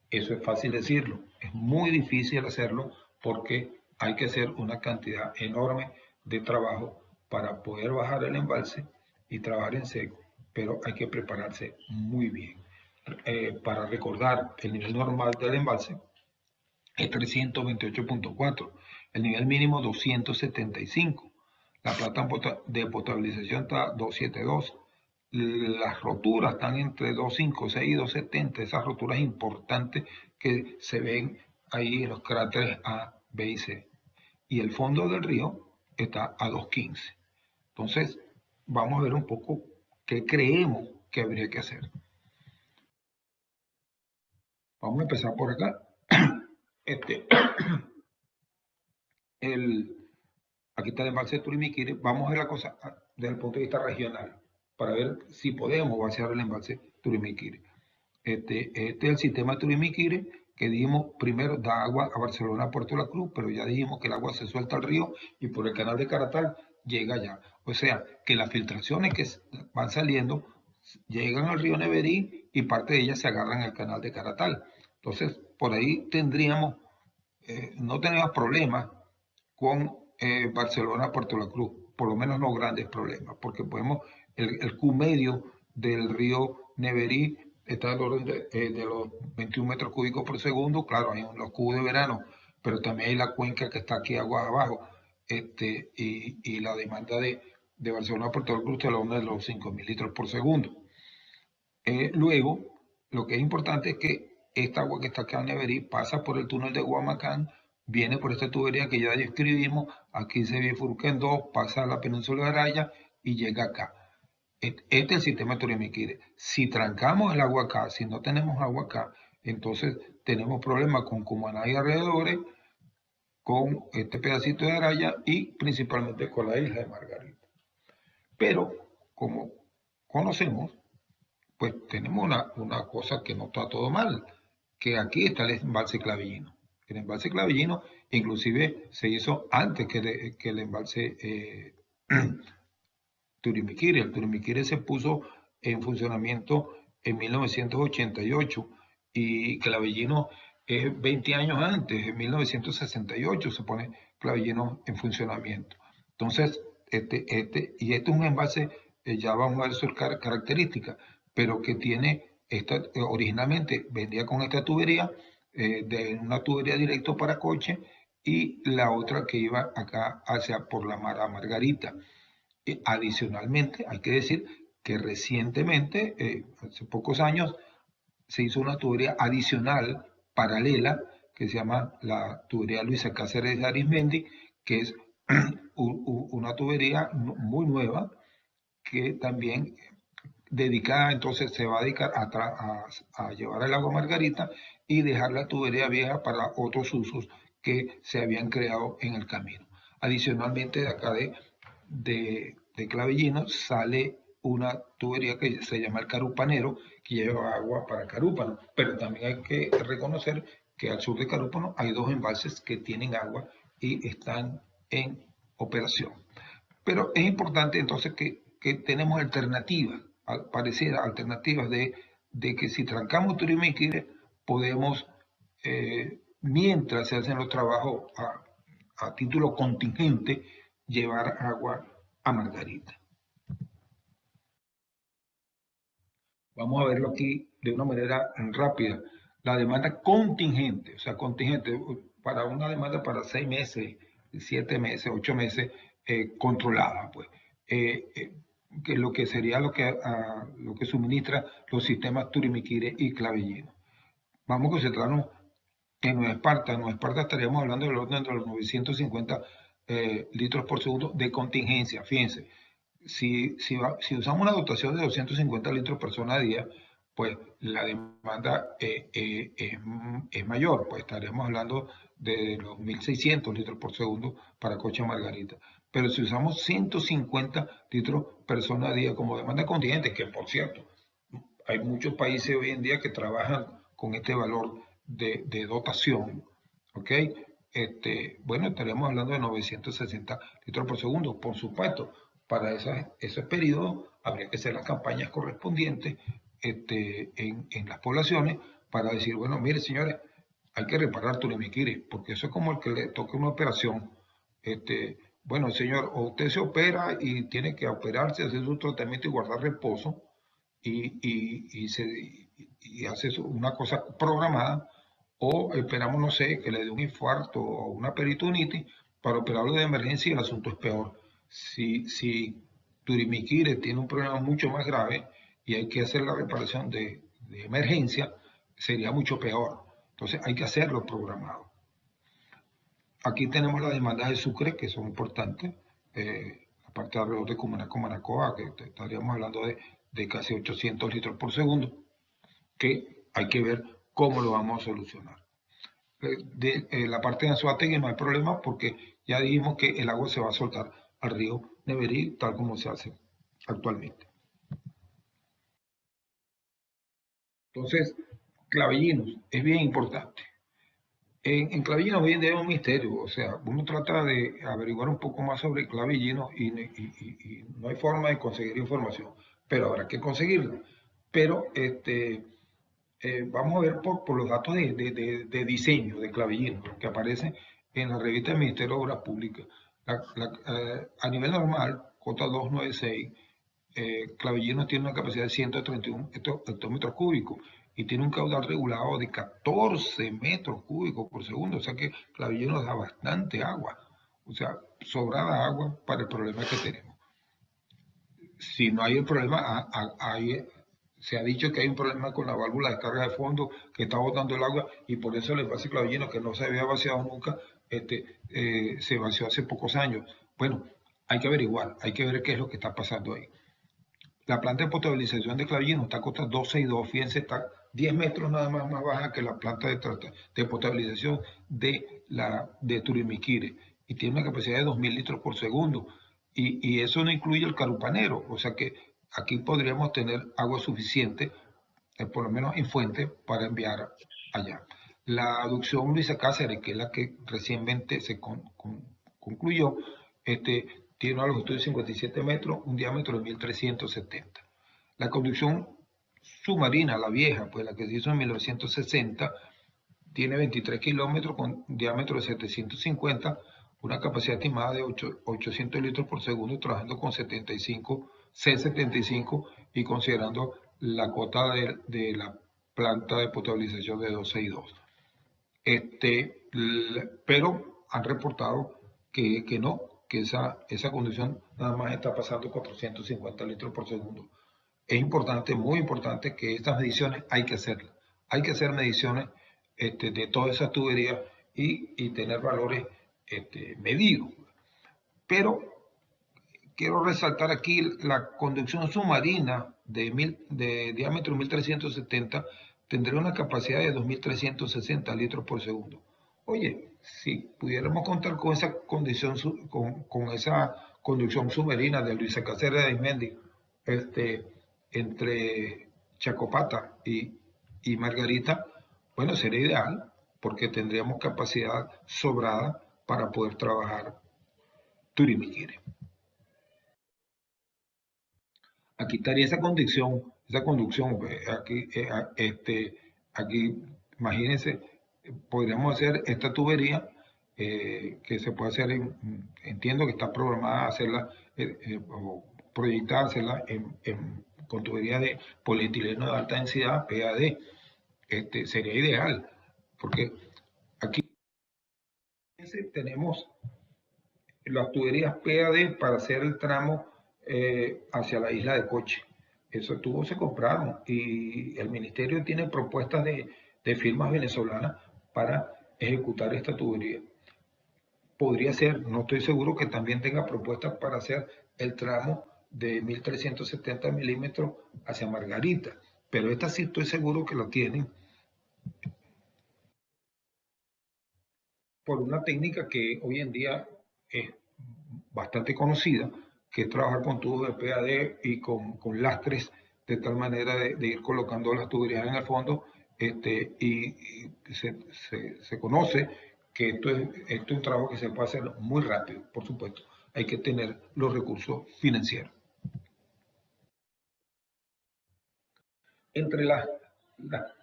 eso es fácil decirlo, es muy difícil hacerlo porque hay que hacer una cantidad enorme de trabajo para poder bajar el embalse y trabajar en seco, pero hay que prepararse muy bien. Para recordar, el nivel normal del embalse es 328.4, el nivel mínimo 275, la planta de potabilización está 272, las roturas están entre 256 y 270, esas roturas importantes que se ven ahí en los cráteres A, B y C. Y el fondo del río está a 215. Entonces, vamos a ver un poco qué creemos que habría que hacer. Vamos a empezar por acá. Aquí está el embalse de Turimiquiri. Vamos a ver la cosa desde el punto de vista regional, para ver si podemos vaciar el embalse Turimiquiri. Este es el sistema Turimiquiri, que dijimos primero da agua a Barcelona, Puerto La Cruz, pero ya dijimos que el agua se suelta al río y por el canal de Caratal llega allá. O sea, que las filtraciones que van saliendo llegan al río Neverí y parte de ellas se agarran al canal de Caratal. Entonces, por ahí tendríamos, no tenemos problemas con Barcelona, Puerto La Cruz, por lo menos no grandes problemas, porque podemos, el Q medio del río Neverí está al orden de los 21 metros cúbicos por segundo. Claro, hay los cubos de verano, pero también hay la cuenca que está aquí aguas abajo, y la demanda de Barcelona, Puerto La Cruz está al orden de los 5.000 litros por segundo. Luego, lo que es importante es que esta agua que está acá en Neverí pasa por el túnel de Guamacán, viene por esta tubería que ya describimos, aquí se bifurca en dos, pasa a la península de Araya y llega acá. Este es el sistema Turimiquiri. Si trancamos el agua acá, si no tenemos agua acá, entonces tenemos problemas con Cumaná y alrededores, con este pedacito de Araya y principalmente con la isla de Margarita. Pero, como conocemos, pues tenemos una cosa que no está todo mal, que aquí está el embalse Clavillino. El embalse Clavillino inclusive se hizo antes que el embalse Turimiquiri. El Turimiquiri se puso en funcionamiento en 1988 y Clavillino es 20 años antes, en 1968 se pone Clavillino en funcionamiento. Entonces, este es un embalse, ya vamos a ver sus características, pero que tiene, originalmente vendía con esta tubería, de una tubería directo para coche, y la otra que iba acá hacia por la Margarita. Adicionalmente, hay que decir que recientemente, hace pocos años, se hizo una tubería adicional, paralela, que se llama la tubería Luisa Cáceres de Arismendi, que es una tubería muy nueva, que también dedicada, entonces se va a dedicar a llevar el agua Margarita y dejar la tubería vieja para otros usos que se habían creado en el camino. Adicionalmente, de acá de Clavillino sale una tubería que se llama el Carupanero, que lleva agua para Carúpano, pero también hay que reconocer que al sur de Carúpano hay dos embalses que tienen agua y están en operación. Pero es importante entonces que tenemos alternativas, pareciera alternativas de que si trancamos Turimiquiri podemos, mientras se hacen los trabajos a título contingente, llevar agua a Margarita. Vamos a verlo aquí de una manera rápida. La demanda contingente, o sea, contingente para una demanda para 6 meses, 7 meses, 8 meses, controlada, pues. Que lo que sería lo que suministra los sistemas Turimiquiri y Clavillino. Vamos a concentrarnos en Nueva Esparta. En Nueva Esparta estaríamos hablando del orden de los 950 litros por segundo de contingencia. Fíjense, si usamos una dotación de 250 litros persona a día, pues la demanda es mayor, pues estaremos hablando de los 1.600 litros por segundo para coche Margarita. Pero si usamos 150 litros persona a día como demanda contingente, que por cierto, hay muchos países hoy en día que trabajan con este valor de dotación, ¿ok? Bueno, estaremos hablando de 960 litros por segundo. Por supuesto, para esos periodos habría que hacer las campañas correspondientes en las poblaciones para decir, bueno, mire señores, hay que reparar Turimiquiri, porque eso es como el que le toque una operación. Bueno, señor, o usted se opera y tiene que operarse, hacer su tratamiento y guardar reposo, y hace una cosa programada, o esperamos, no sé, que le dé un infarto o una peritonitis para operarlo de emergencia y el asunto es peor. Si Turimiquiri tiene un problema mucho más grave y hay que hacer la reparación de emergencia, sería mucho peor. Entonces hay que hacerlo programado. Aquí tenemos las demandas de Sucre, que son importantes. Aparte alrededor de Cumanacoa, que estaríamos hablando de casi 800 litros por segundo, que hay que ver cómo lo vamos a solucionar. La parte de Anzoátegui no hay problema porque ya dijimos que el agua se va a soltar al río Neverí, tal como se hace actualmente. Entonces, Clavellinos es bien importante. En Clavellinos hoy en día es un misterio, o sea, uno trata de averiguar un poco más sobre Clavellinos y no hay forma de conseguir información, pero habrá que conseguirla. Pero vamos a ver por los datos de diseño de Clavellinos que aparecen en la revista del Ministerio de Obras Públicas. A nivel normal, cota 296, Clavellinos tiene una capacidad de 131 hectómetros cúbicos y tiene un caudal regulado de 14 metros cúbicos por segundo, o sea que Clavellinos da bastante agua, o sea, sobrada agua para el problema que tenemos. Si no hay el problema, se ha dicho que hay un problema con la válvula de carga de fondo que está botando el agua y por eso el envase Clavellinos, que no se había vaciado nunca, se vació hace pocos años. Bueno, hay que averiguar, hay que ver qué es lo que está pasando ahí. La planta de potabilización de Clavellinos está a costa 12,2, fíjense, está 10 metros nada más baja que la planta de potabilización de Turimiquire y tiene una capacidad de 2.000 litros por segundo. Y eso no incluye el Carupanero, o sea que aquí podríamos tener agua suficiente, por lo menos en fuente, para enviar allá. La aducción Luisa Cáceres, que es la que recientemente se concluyó, tiene una longitud de 57 metros, un diámetro de 1.370. La conducción submarina, la vieja, pues la que se hizo en 1960, tiene 23 kilómetros con un diámetro de 750, una capacidad estimada de 800 litros por segundo, trabajando con 75 C75 y considerando la cota de la planta de potabilización de 262. Pero han reportado que no, que esa condición nada más está pasando 450 litros por segundo. Es importante, muy importante, que estas mediciones hay que hacerlas. Hay que hacer mediciones de todas esas tuberías y tener valores medidos. Pero quiero resaltar aquí la conducción submarina de diámetro 1370 tendría una capacidad de 2.360 litros por segundo. Oye, si pudiéramos contar con esa condición, con esa conducción submarina de Luisa Cáceres de Aizmendi, entre Chacopata y Margarita, bueno, sería ideal, porque tendríamos capacidad sobrada para poder trabajar Turimiquire. Aquí estaría esa conducción, aquí, imagínense, podríamos hacer esta tubería que se puede hacer, entiendo que está programada a hacerla o proyectada a hacerla con tubería de polietileno de alta densidad, PAD. Sería ideal, porque aquí tenemos las tuberías PAD para hacer el tramo hacia la isla de Coche. Esos tubos se compraron y el ministerio tiene propuestas de firmas venezolanas para ejecutar esta tubería. Podría ser, no estoy seguro que también tenga propuestas para hacer el tramo de 1370 milímetros hacia Margarita, pero esta sí estoy seguro que lo tienen por una técnica que hoy en día es bastante conocida, que es trabajar con tubos de PAD y con lastres, de tal manera de ir colocando las tuberías en el fondo, y se conoce que esto es un trabajo que se puede hacer muy rápido, por supuesto. Hay que tener los recursos financieros. Entre las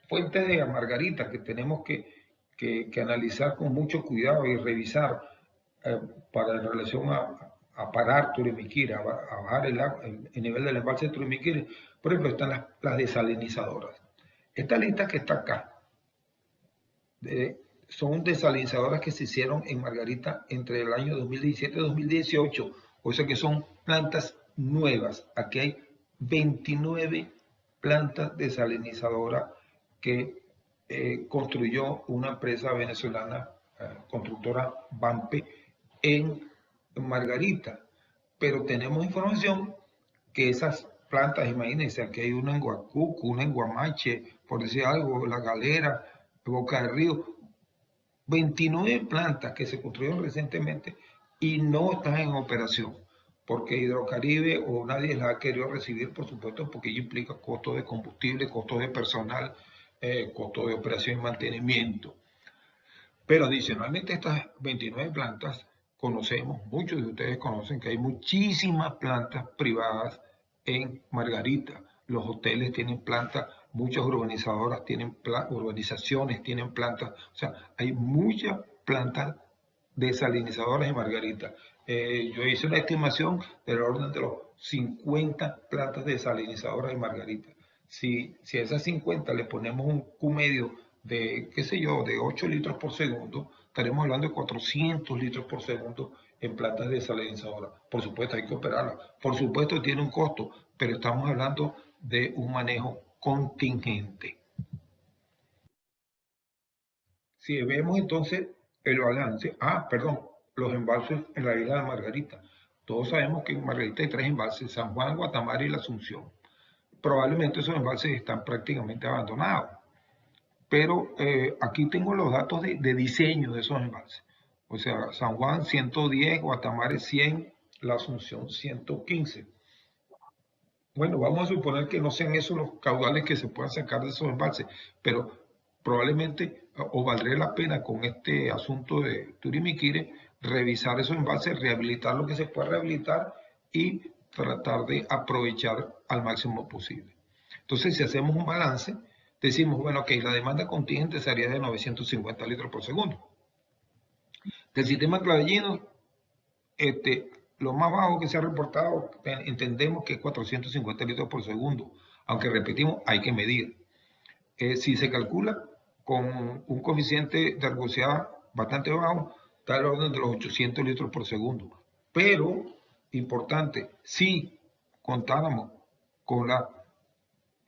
fuentes de Margarita que tenemos que analizar con mucho cuidado y revisar para en relación a parar Turimiquire, a bajar el nivel del embalse de Turimiquire, por ejemplo, están las desalinizadoras. Esta lista que está acá son desalinizadoras que se hicieron en Margarita entre el año 2017 y 2018, o sea que son plantas nuevas. Aquí hay 29 plantas desalinizadoras que construyó una empresa venezolana, constructora Bampe, en Margarita. Pero tenemos información que esas plantas, imagínense, aquí hay una en Guacuco, una en Guamache, por decir algo, La Galera, Boca del Río, 29 plantas que se construyeron recientemente y no están en operación. porque Hidrocaribe o nadie las ha querido recibir, por supuesto, porque ello implica costos de combustible, costos de personal, costos de operación y mantenimiento. Pero adicionalmente a estas 29 plantas, conocemos, muchos de ustedes conocen que hay muchísimas plantas privadas en Margarita. Los hoteles tienen plantas, muchas urbanizadoras tienen urbanizaciones tienen plantas, o sea, hay muchas plantas desalinizadoras en Margarita. Yo hice una estimación del orden de los 50 plantas desalinizadoras en Margarita. Si a esas 50 le ponemos un Q medio de, qué sé yo, de 8 litros por segundo, estaremos hablando de 400 litros por segundo en plantas desalinizadoras. Por supuesto, hay que operarlas. Por supuesto, tiene un costo, pero estamos hablando de un manejo contingente. Si vemos entonces el balance, los embalses en la isla de Margarita. Todos sabemos que en Margarita hay 3 embalses, San Juan, Guatamara y La Asunción. Probablemente esos embalses están prácticamente abandonados. Pero aquí tengo los datos de diseño de esos embalses. O sea, San Juan 110, Guatamare 100, La Asunción 115. Bueno, vamos a suponer que no sean esos los caudales que se puedan sacar de esos embalses, pero probablemente o valdría la pena con este asunto de Turimiquire revisar esos embalses, rehabilitar lo que se pueda rehabilitar y tratar de aprovechar al máximo posible. Entonces, si hacemos un balance, decimos, bueno, ok, la demanda contingente sería de 950 litros por segundo. Del sistema clavellino, lo más bajo que se ha reportado, entendemos que es 450 litros por segundo, aunque repetimos, hay que medir. Si se calcula con un coeficiente de ergosidad bastante bajo, está al orden de los 800 litros por segundo. Pero, importante, si contáramos con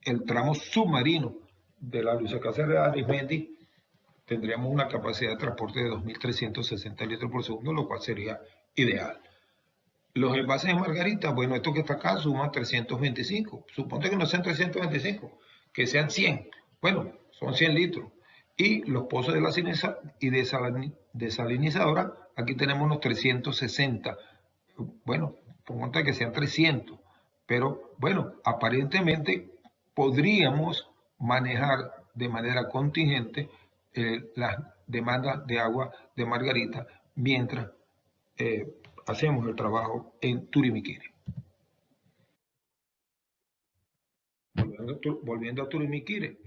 el tramo submarino de la Luisa Cáceres de Arismendi, tendríamos una capacidad de transporte de 2.360 litros por segundo, lo cual sería ideal. Los envases de Margarita, bueno, esto que está acá suma 325. Suponte que no sean 325, que sean 100. Bueno, son 100 litros. Y los pozos de la desalinizadora, aquí tenemos unos 360. Bueno, ponte que sean 300. Pero bueno, aparentemente podríamos manejar de manera contingente las demandas de agua de Margarita mientras hacemos el trabajo en Turimiquire. Volviendo a Turimiquire,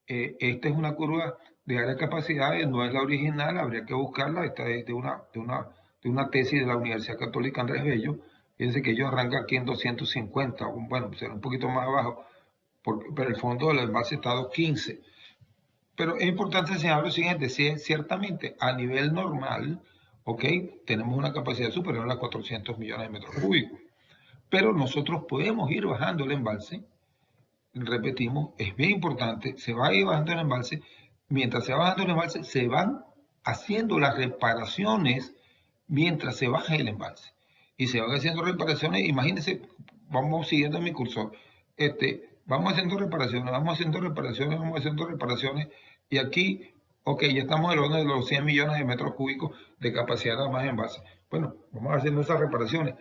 esta es una curva de área de capacidades, no es la original, habría que buscarla. Esta es de una tesis de la Universidad Católica Andrés Bello. Fíjense que ellos arrancan aquí en 250, bueno, será un poquito más abajo, pero el fondo del embalse está a 215. Pero es importante señalar lo siguiente, ciertamente a nivel normal, ok, tenemos una capacidad superior a los 400 millones de metros cúbicos, pero nosotros podemos ir bajando el embalse. Repetimos, es bien importante, se va a ir bajando el embalse. Mientras se va bajando el embalse, se van haciendo las reparaciones mientras se baja el embalse. Y se van haciendo reparaciones, imagínense, vamos siguiendo mi cursor, vamos haciendo reparaciones, y aquí, ok, ya estamos en el orden de los 100 millones de metros cúbicos de capacidad nada más en base. Bueno, vamos haciendo esas reparaciones.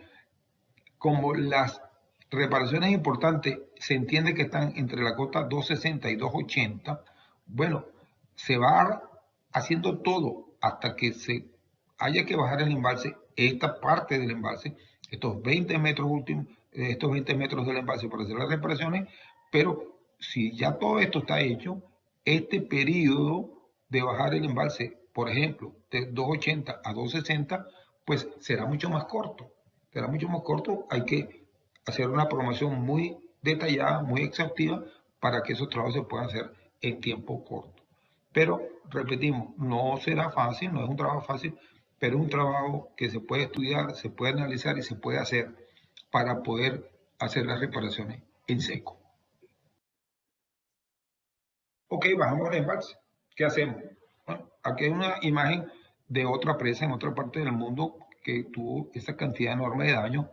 Como las reparaciones importantes se entiende que están entre la cota 260 y 280, bueno, se va haciendo todo hasta que se haya que bajar el embalse, esta parte del embalse, estos 20 metros últimos, estos 20 metros del embalse para hacer las reparaciones, pero si ya todo esto está hecho, este periodo de bajar el embalse, por ejemplo, de 280 a 260, pues será mucho más corto. Será mucho más corto, hay que hacer una programación muy detallada, muy exhaustiva, para que esos trabajos se puedan hacer en tiempo corto. Pero, repetimos, no será fácil, no es un trabajo fácil, pero es un trabajo que se puede estudiar, se puede analizar y se puede hacer para poder hacer las reparaciones en seco. Ok, bajamos el embalse. ¿Qué hacemos? Bueno, aquí hay una imagen de otra presa en otra parte del mundo que tuvo esa cantidad enorme de daño.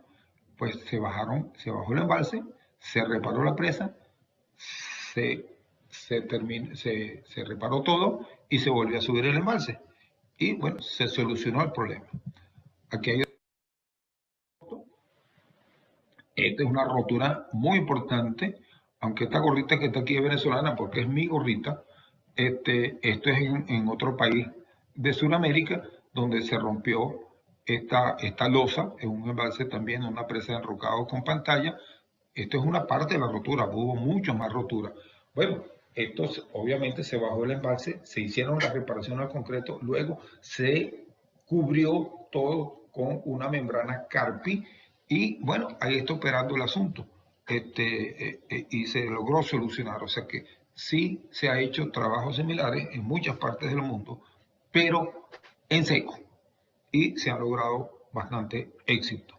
Pues se bajó el embalse, se reparó la presa, se reparó todo y se volvió a subir el embalse. Y bueno, se solucionó el problema. Aquí hay Esta es una rotura muy importante, aunque esta gorrita que está aquí es venezolana porque es mi gorrita. Esto es en otro país de Sudamérica donde se rompió esta losa en un embalse también, en una presa de enrocado con pantalla. Esto es una parte de la rotura, hubo mucho más rotura. Bueno, esto obviamente se bajó el embalse, se hicieron las reparaciones al concreto, luego se cubrió todo con una membrana Carpi y bueno, ahí está operando el asunto. Y se logró solucionar. O sea que sí se ha hecho trabajos similares en muchas partes del mundo, pero en seco. Y se ha logrado bastante éxito.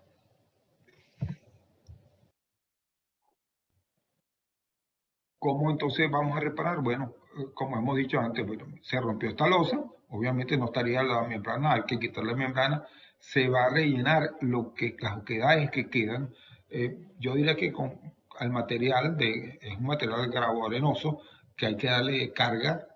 ¿Cómo entonces vamos a reparar? Bueno, como hemos dicho antes, bueno, se rompió esta losa, obviamente no estaría la membrana, hay que quitar la membrana, se va a rellenar las oquedades que quedan. Yo diría que con el material, es un material gravoarenoso que hay que darle carga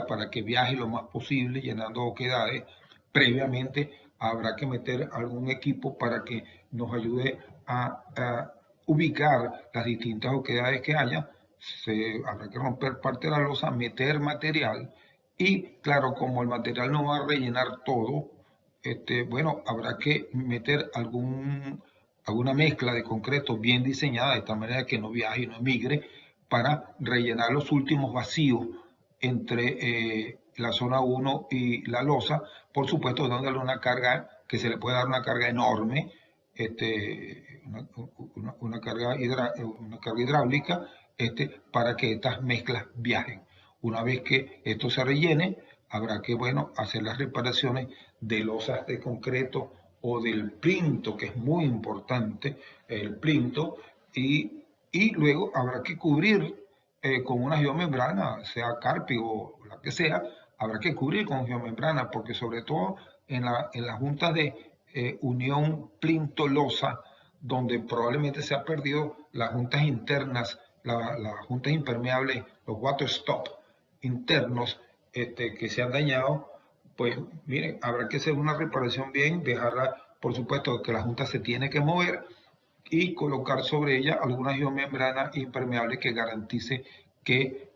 para que viaje lo más posible llenando oquedades. Previamente habrá que meter algún equipo para que nos ayude a ubicar las distintas oquedades que haya. Habrá que romper parte de la losa, meter material y claro, como el material no va a rellenar todo, bueno, habrá que meter alguna mezcla de concreto bien diseñada de tal manera que no viaje y no emigre para rellenar los últimos vacíos entre la zona 1 y la losa. Por supuesto, dándole una carga, que se le puede dar una carga enorme, una carga hidráulica, para que estas mezclas viajen. Una vez que esto se rellene, habrá que, bueno, hacer las reparaciones de losas de concreto o del plinto, que es muy importante, el plinto, y luego habrá que cubrir con una geomembrana, sea Carpi o la que sea, habrá que cubrir con geomembrana, porque sobre todo en la junta de unión plinto-losa, donde probablemente se han perdido las juntas internas, las juntas impermeables, los water stop internos que se han dañado, pues miren, habrá que hacer una reparación bien, dejarla, por supuesto que la junta se tiene que mover y colocar sobre ella alguna geomembrana impermeable que garantice que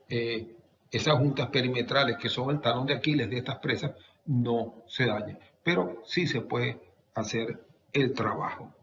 esas juntas perimetrales, que son el talón de Aquiles de estas presas, no se dañen. Pero sí se puede hacer el trabajo.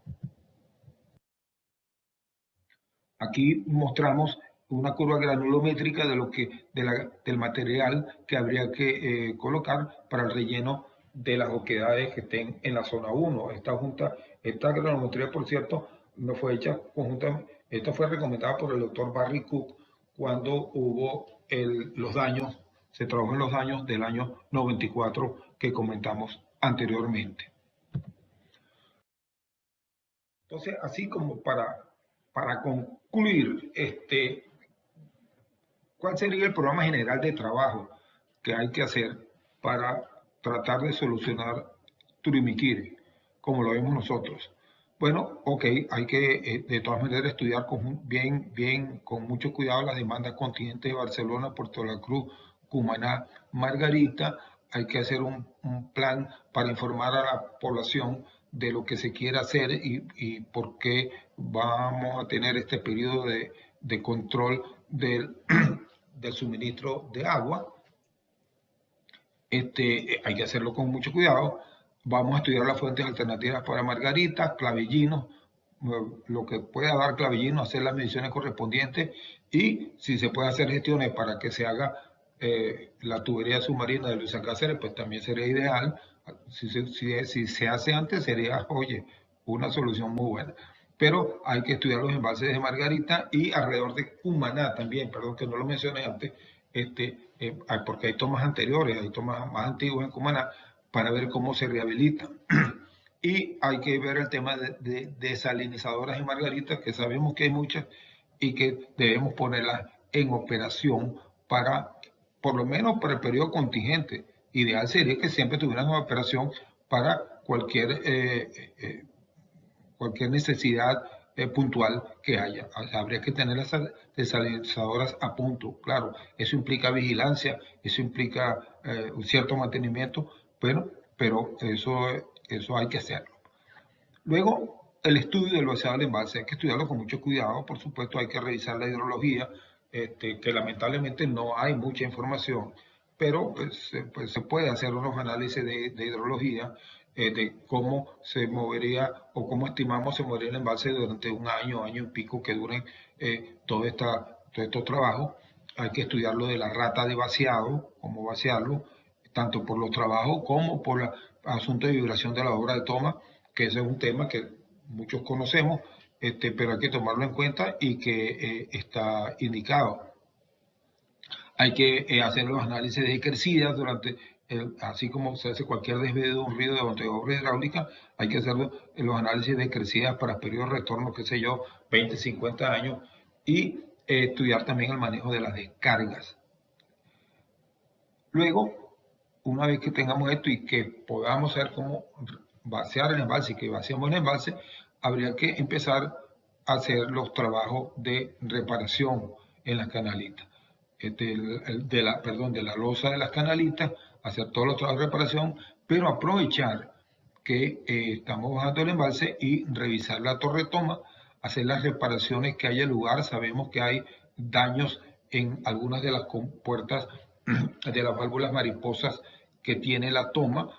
Aquí mostramos una curva granulométrica del material que habría que colocar para el relleno de las oquedades que estén en la zona 1. Esta granulometría, por cierto, no fue hecha conjuntamente, esta fue recomendada por el doctor Barry Cook cuando hubo los daños, se trabajó en los daños del año 94 que comentamos anteriormente. Entonces, así como para concluir, ¿cuál sería el programa general de trabajo que hay que hacer para tratar de solucionar Turimiquiri, como lo vemos nosotros? Bueno, ok, hay que de todas maneras estudiar con mucho cuidado las demandas contingentes de Barcelona, Puerto La Cruz, Cumaná, Margarita. Hay que hacer un plan para informar a la población de lo que se quiere hacer y por qué vamos a tener este periodo de control del suministro de agua. Hay que hacerlo con mucho cuidado. Vamos a estudiar las fuentes alternativas para Margarita, Clavellino, lo que pueda dar Clavellino, hacer las mediciones correspondientes y si se puede hacer gestiones para que se haga la tubería submarina de Luis San Cáceres, pues también sería ideal. Si se hace antes sería, oye, una solución muy buena. Pero hay que estudiar los embalses de Margarita y alrededor de Cumaná también, perdón que no lo mencioné antes, porque hay tomas anteriores, hay tomas más antiguas en Cumaná, para ver cómo se rehabilitan. Y hay que ver el tema de desalinizadoras en Margarita, que sabemos que hay muchas y que debemos ponerlas en operación por lo menos para el periodo contingente. Ideal sería que siempre tuvieran una operación para cualquier necesidad puntual que haya. Habría que tener las desalinizadoras a punto. Claro, eso implica vigilancia, eso implica un cierto mantenimiento, pero eso hay que hacerlo. Luego, el estudio del vaciado del embalse. Hay que estudiarlo con mucho cuidado, por supuesto, hay que revisar la hidrología, que lamentablemente no hay mucha información, pero pues, se puede hacer unos análisis de hidrología, de cómo se movería o cómo estimamos se movería el embalse durante un año, año y pico que duren todos estos trabajos. Hay que estudiar lo de la rata de vaciado, cómo vaciarlo, tanto por los trabajos como por el asunto de vibración de la obra de toma, que ese es un tema que muchos conocemos, pero hay que tomarlo en cuenta y que está indicado. Hay que hacer los análisis de ejercidas durante, así como se hace cualquier desvío de un río de obra hidráulica, hay que hacer los análisis de ejercidas para periodos de retorno, qué sé yo, 20, 50 años, y estudiar también el manejo de las descargas. Luego, una vez que tengamos esto y que podamos saber cómo vaciar el embalse y que vaciamos el embalse, habría que empezar a hacer los trabajos de reparación en las canalitas. De la losa de las canalitas, hacer todos los trabajos de reparación, pero aprovechar que estamos bajando el embalse y revisar la torre toma, hacer las reparaciones que haya lugar. Sabemos que hay daños en algunas de las compuertas de las válvulas mariposas que tiene la toma.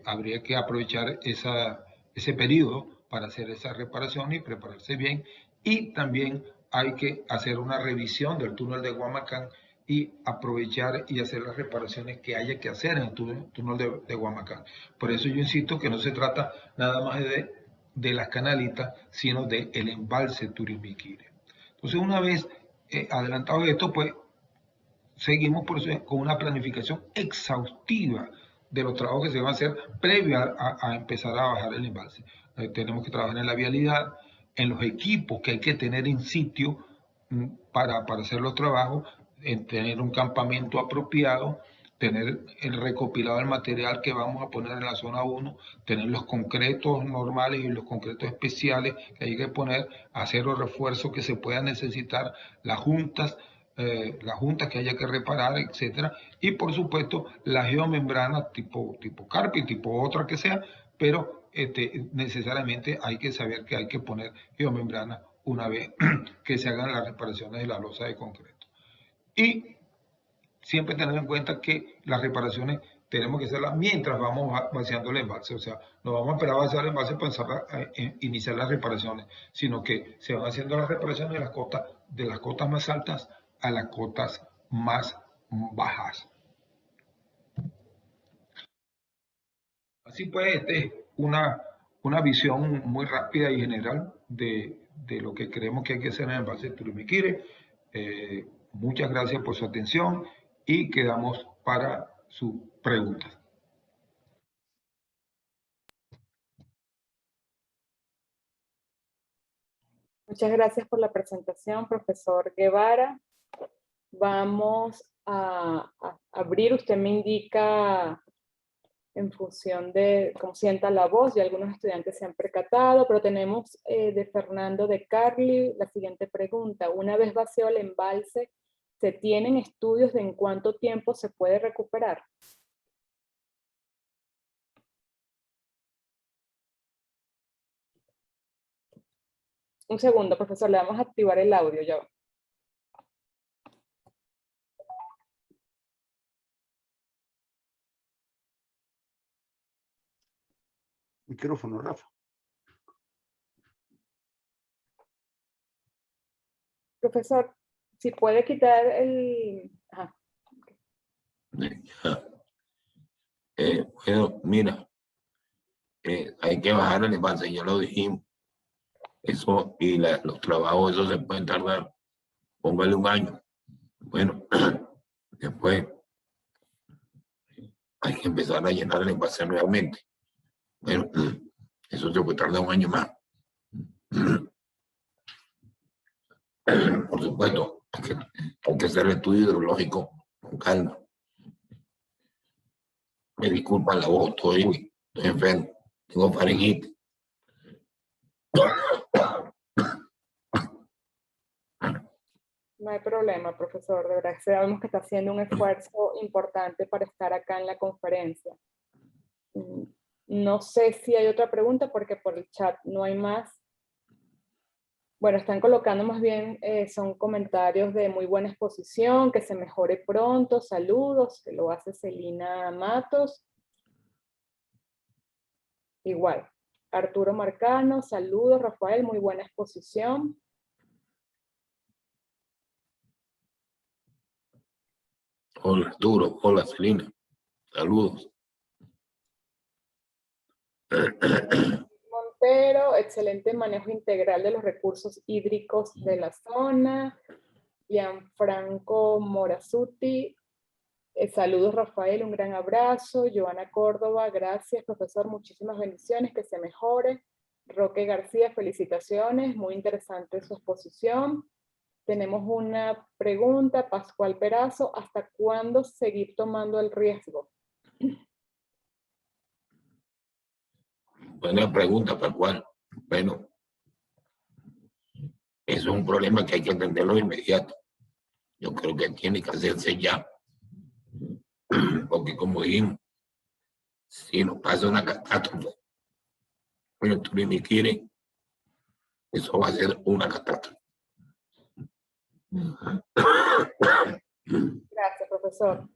Habría que aprovechar ese periodo para hacer esa reparación y prepararse bien. Y también hay que hacer una revisión del túnel de Guamacán y aprovechar y hacer las reparaciones que haya que hacer en el túnel de Guamacán. Por eso yo insisto que no se trata nada más de las canalitas, sino del embalse Turimbiquire. Entonces, una vez adelantado esto, pues seguimos con una planificación exhaustiva de los trabajos que se van a hacer previo a empezar a bajar el embalse. Tenemos que trabajar en la vialidad, en los equipos que hay que tener en sitio para hacer los trabajos, en tener un campamento apropiado, tener el recopilado del material que vamos a poner en la zona 1, tener los concretos normales y los concretos especiales que hay que poner, hacer los refuerzos que se puedan necesitar, las juntas que haya que reparar, etcétera, y por supuesto la geomembrana tipo Carpi, tipo otra que sea, pero necesariamente hay que saber que hay que poner geomembrana una vez que se hagan las reparaciones de la losa de concreto. Y siempre tener en cuenta que las reparaciones tenemos que hacerlas mientras vamos vaciando el embalse, o sea, no vamos a esperar a vaciar el embalse para iniciar las reparaciones, sino que se van haciendo las reparaciones de las cotas más altas a las cotas más bajas. Así pues, esta es una visión muy rápida y general de lo que creemos que hay que hacer en el embalse de Turimbiquire. Muchas gracias por su atención y quedamos para sus preguntas. Muchas gracias por la presentación, profesor Guevara. Vamos a abrir, usted me indica en función de cómo sienta la voz, y algunos estudiantes se han percatado, pero tenemos de Fernando de Carli la siguiente pregunta. Una vez vació el embalse, ¿se tienen estudios de en cuánto tiempo se puede recuperar? Un segundo, profesor, le vamos a activar el audio ya. Micrófono, Rafa. Profesor, si puede quitar el... Ajá. Bueno, mira, hay que bajar el embalse, ya lo dijimos. Eso, y los trabajos, eso se pueden tardar, póngale un año. Bueno, después hay que empezar a llenar el embalse nuevamente. Bueno, eso se puede tardar un año más. Por supuesto, hay que hacer el estudio hidrológico con calma. Me disculpan la voz, estoy enfermo, tengo faringitis. No hay problema, profesor. De verdad, sabemos que está haciendo un esfuerzo importante para estar acá en la conferencia. No sé si hay otra pregunta, porque por el chat no hay más. Bueno, están colocando más bien, son comentarios de muy buena exposición, que se mejore pronto, saludos, que lo hace Celina Matos. Igual, Arturo Marcano, saludos, Rafael, muy buena exposición. Hola Arturo, hola Celina, saludos. Montero, excelente manejo integral de los recursos hídricos de la zona. Gianfranco Morazzuti, saludos Rafael, un gran abrazo. Joana Córdoba, gracias profesor, muchísimas bendiciones, que se mejore. Roque García, felicitaciones, muy interesante su exposición. Tenemos una pregunta, Pascual Perazo, ¿hasta cuándo seguir tomando el riesgo? Buena pregunta, Pascual. Bueno, eso es un problema que hay que atenderlo de inmediato. Yo creo que tiene que hacerse ya. Porque como dijimos, si nos pasa una catástrofe, el turismo quiere, eso va a ser una catástrofe. Gracias, profesor.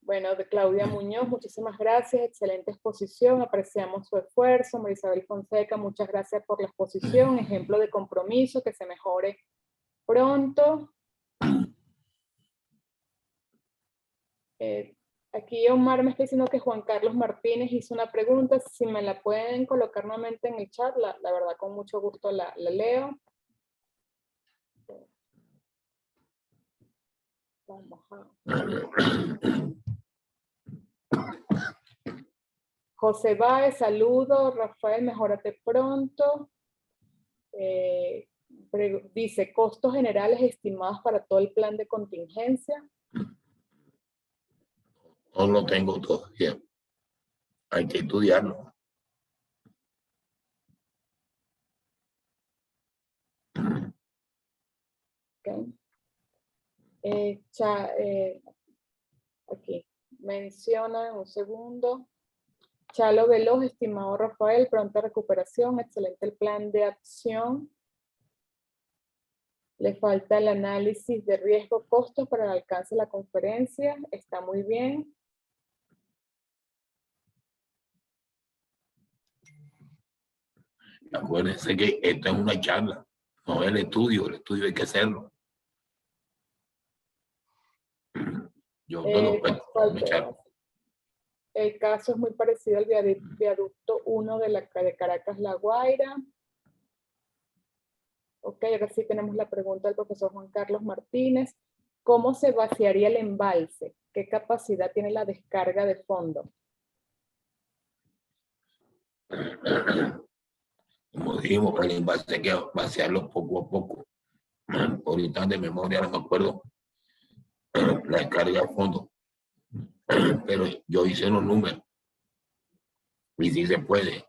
Bueno, de Claudia Muñoz, muchísimas gracias, excelente exposición, apreciamos su esfuerzo. María Isabel Fonseca, muchas gracias por la exposición, ejemplo de compromiso, que se mejore pronto. Aquí Omar me está diciendo que Juan Carlos Martínez hizo una pregunta, si me la pueden colocar nuevamente en el chat, la verdad con mucho gusto la leo. Vamos a... José Báez, saludo. Rafael, mejórate pronto. Dice, costos generales estimados para todo el plan de contingencia. No lo tengo todavía. Hay que estudiarlo. Okay. Aquí menciona, un segundo. Chalo Veloz, estimado Rafael, pronta recuperación, excelente el plan de acción. Le falta el análisis de riesgo-costos para el alcance de la conferencia, está muy bien. Acuérdense que esto es una charla, no es el estudio hay que hacerlo. Yo el caso es muy parecido al viaducto 1 de Caracas La Guaira. Ok, ahora sí tenemos la pregunta del profesor Juan Carlos Martínez. ¿Cómo se vaciaría el embalse? ¿Qué capacidad tiene la descarga de fondo? Como dijimos, el embalse hay que vaciarlo poco a poco. Ahorita de memoria no me acuerdo la descarga de fondo. Pero yo hice los números. Y si se puede,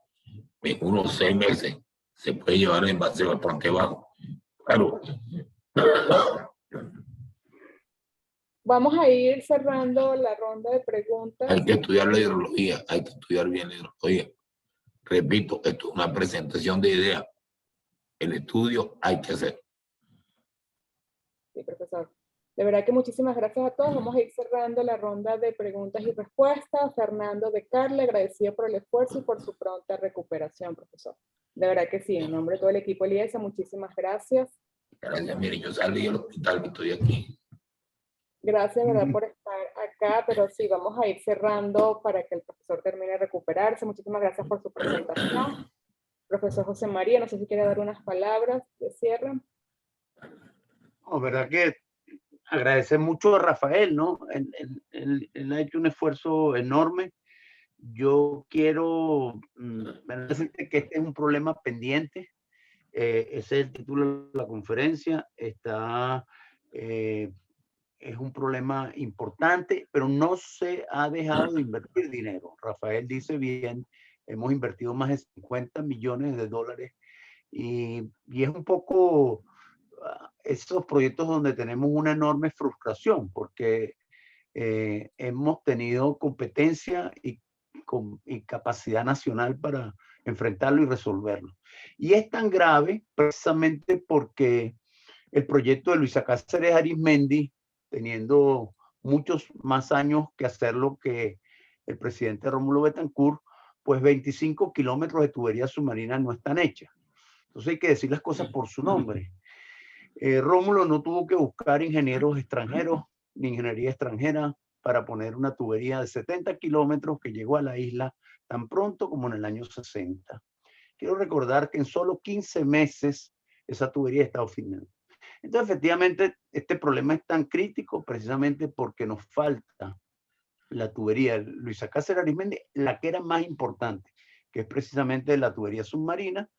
en unos 6 meses, se puede llevar el envase bastante bajo. Claro. Vamos a ir cerrando la ronda de preguntas. Hay que estudiar la hidrología, hay que estudiar bien la hidrología. Repito, esto es una presentación de ideas. El estudio hay que hacer. Sí, profesor. De verdad que muchísimas gracias a todos. Vamos a ir cerrando la ronda de preguntas y respuestas. Fernando de Carle, agradecido por el esfuerzo y por su pronta recuperación, profesor. De verdad que sí, en nombre de todo el equipo IESA, muchísimas gracias. Gracias, mire, yo salí del hospital y estoy aquí. Gracias, ¿verdad?, por estar acá, pero sí, vamos a ir cerrando para que el profesor termine de recuperarse. Muchísimas gracias por su presentación. Profesor José María, no sé si quiere dar unas palabras de cierre. No, verdad que agradecer mucho a Rafael, ¿no? Él ha hecho un esfuerzo enorme. Yo quiero decirte que este es un problema pendiente. Ese es el título de la conferencia. Es un problema importante, pero no se ha dejado de invertir dinero. Rafael dice bien, hemos invertido más de 50 millones de dólares y es un poco esos proyectos donde tenemos una enorme frustración porque hemos tenido competencia y capacidad nacional para enfrentarlo y resolverlo. Y es tan grave precisamente porque el proyecto de Luisa Cáceres Arizmendi, teniendo muchos más años que hacerlo que el presidente Rómulo Betancourt, pues 25 kilómetros de tuberías submarinas no están hechas. Entonces hay que decir las cosas por su nombre. Rómulo no tuvo que buscar ingenieros extranjeros ni ingeniería extranjera para poner una tubería de 70 kilómetros que llegó a la isla tan pronto como en el año 60. Quiero recordar que en solo 15 meses esa tubería estaba finalizada. Entonces, efectivamente, este problema es tan crítico precisamente porque nos falta la tubería Luisa Cáceres Arizmendi, la que era más importante, que es precisamente la tubería submarina.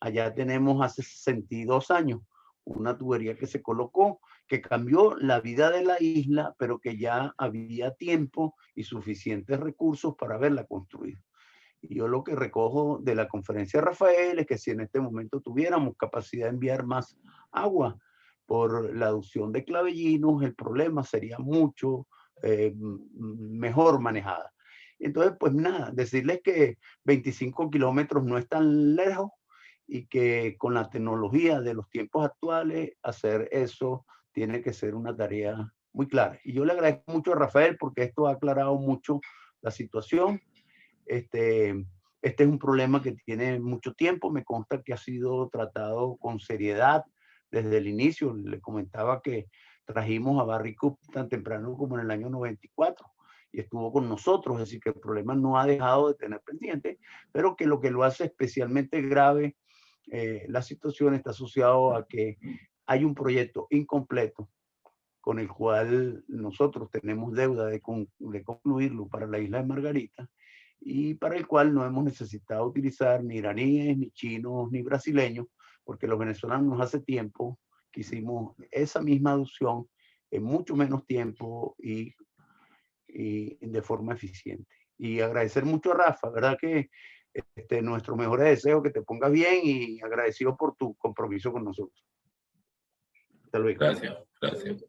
Allá tenemos hace 62 años una tubería que se colocó, que cambió la vida de la isla, pero que ya había tiempo y suficientes recursos para haberla construido. Y yo lo que recojo de la conferencia de Rafael es que si en este momento tuviéramos capacidad de enviar más agua por la aducción de clavellinos, el problema sería mucho mejor manejada. Entonces, pues nada, decirles que 25 kilómetros no es tan lejos y que con la tecnología de los tiempos actuales, hacer eso tiene que ser una tarea muy clara. Y yo le agradezco mucho a Rafael porque esto ha aclarado mucho la situación. Este es un problema que tiene mucho tiempo, me consta que ha sido tratado con seriedad desde el inicio. Le comentaba que trajimos a Barry Coop tan temprano como en el año 94 y estuvo con nosotros, es decir, que el problema no ha dejado de tener pendiente, pero que lo hace especialmente grave la situación está asociado a que hay un proyecto incompleto con el cual nosotros tenemos deuda de concluirlo para la isla de Margarita y para el cual no hemos necesitado utilizar ni iraníes, ni chinos, ni brasileños, porque los venezolanos hace tiempo que hicimos esa misma aducción en mucho menos tiempo y de forma eficiente. Y agradecer mucho a Rafa, ¿verdad? Que nuestro mejor deseo que te pongas bien y agradecido por tu compromiso con nosotros. Hasta luego. Gracias.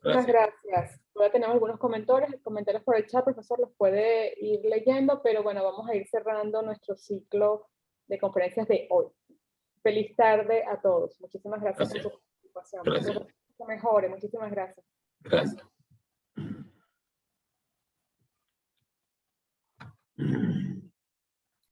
Muchas gracias. Todavía tenemos algunos comentarios por el chat, profesor, los puede ir leyendo, pero bueno, vamos a ir cerrando nuestro ciclo de conferencias de hoy. Feliz tarde a todos. Muchísimas gracias por su participación. Gracias. Que mejore. Muchísimas gracias. Gracias.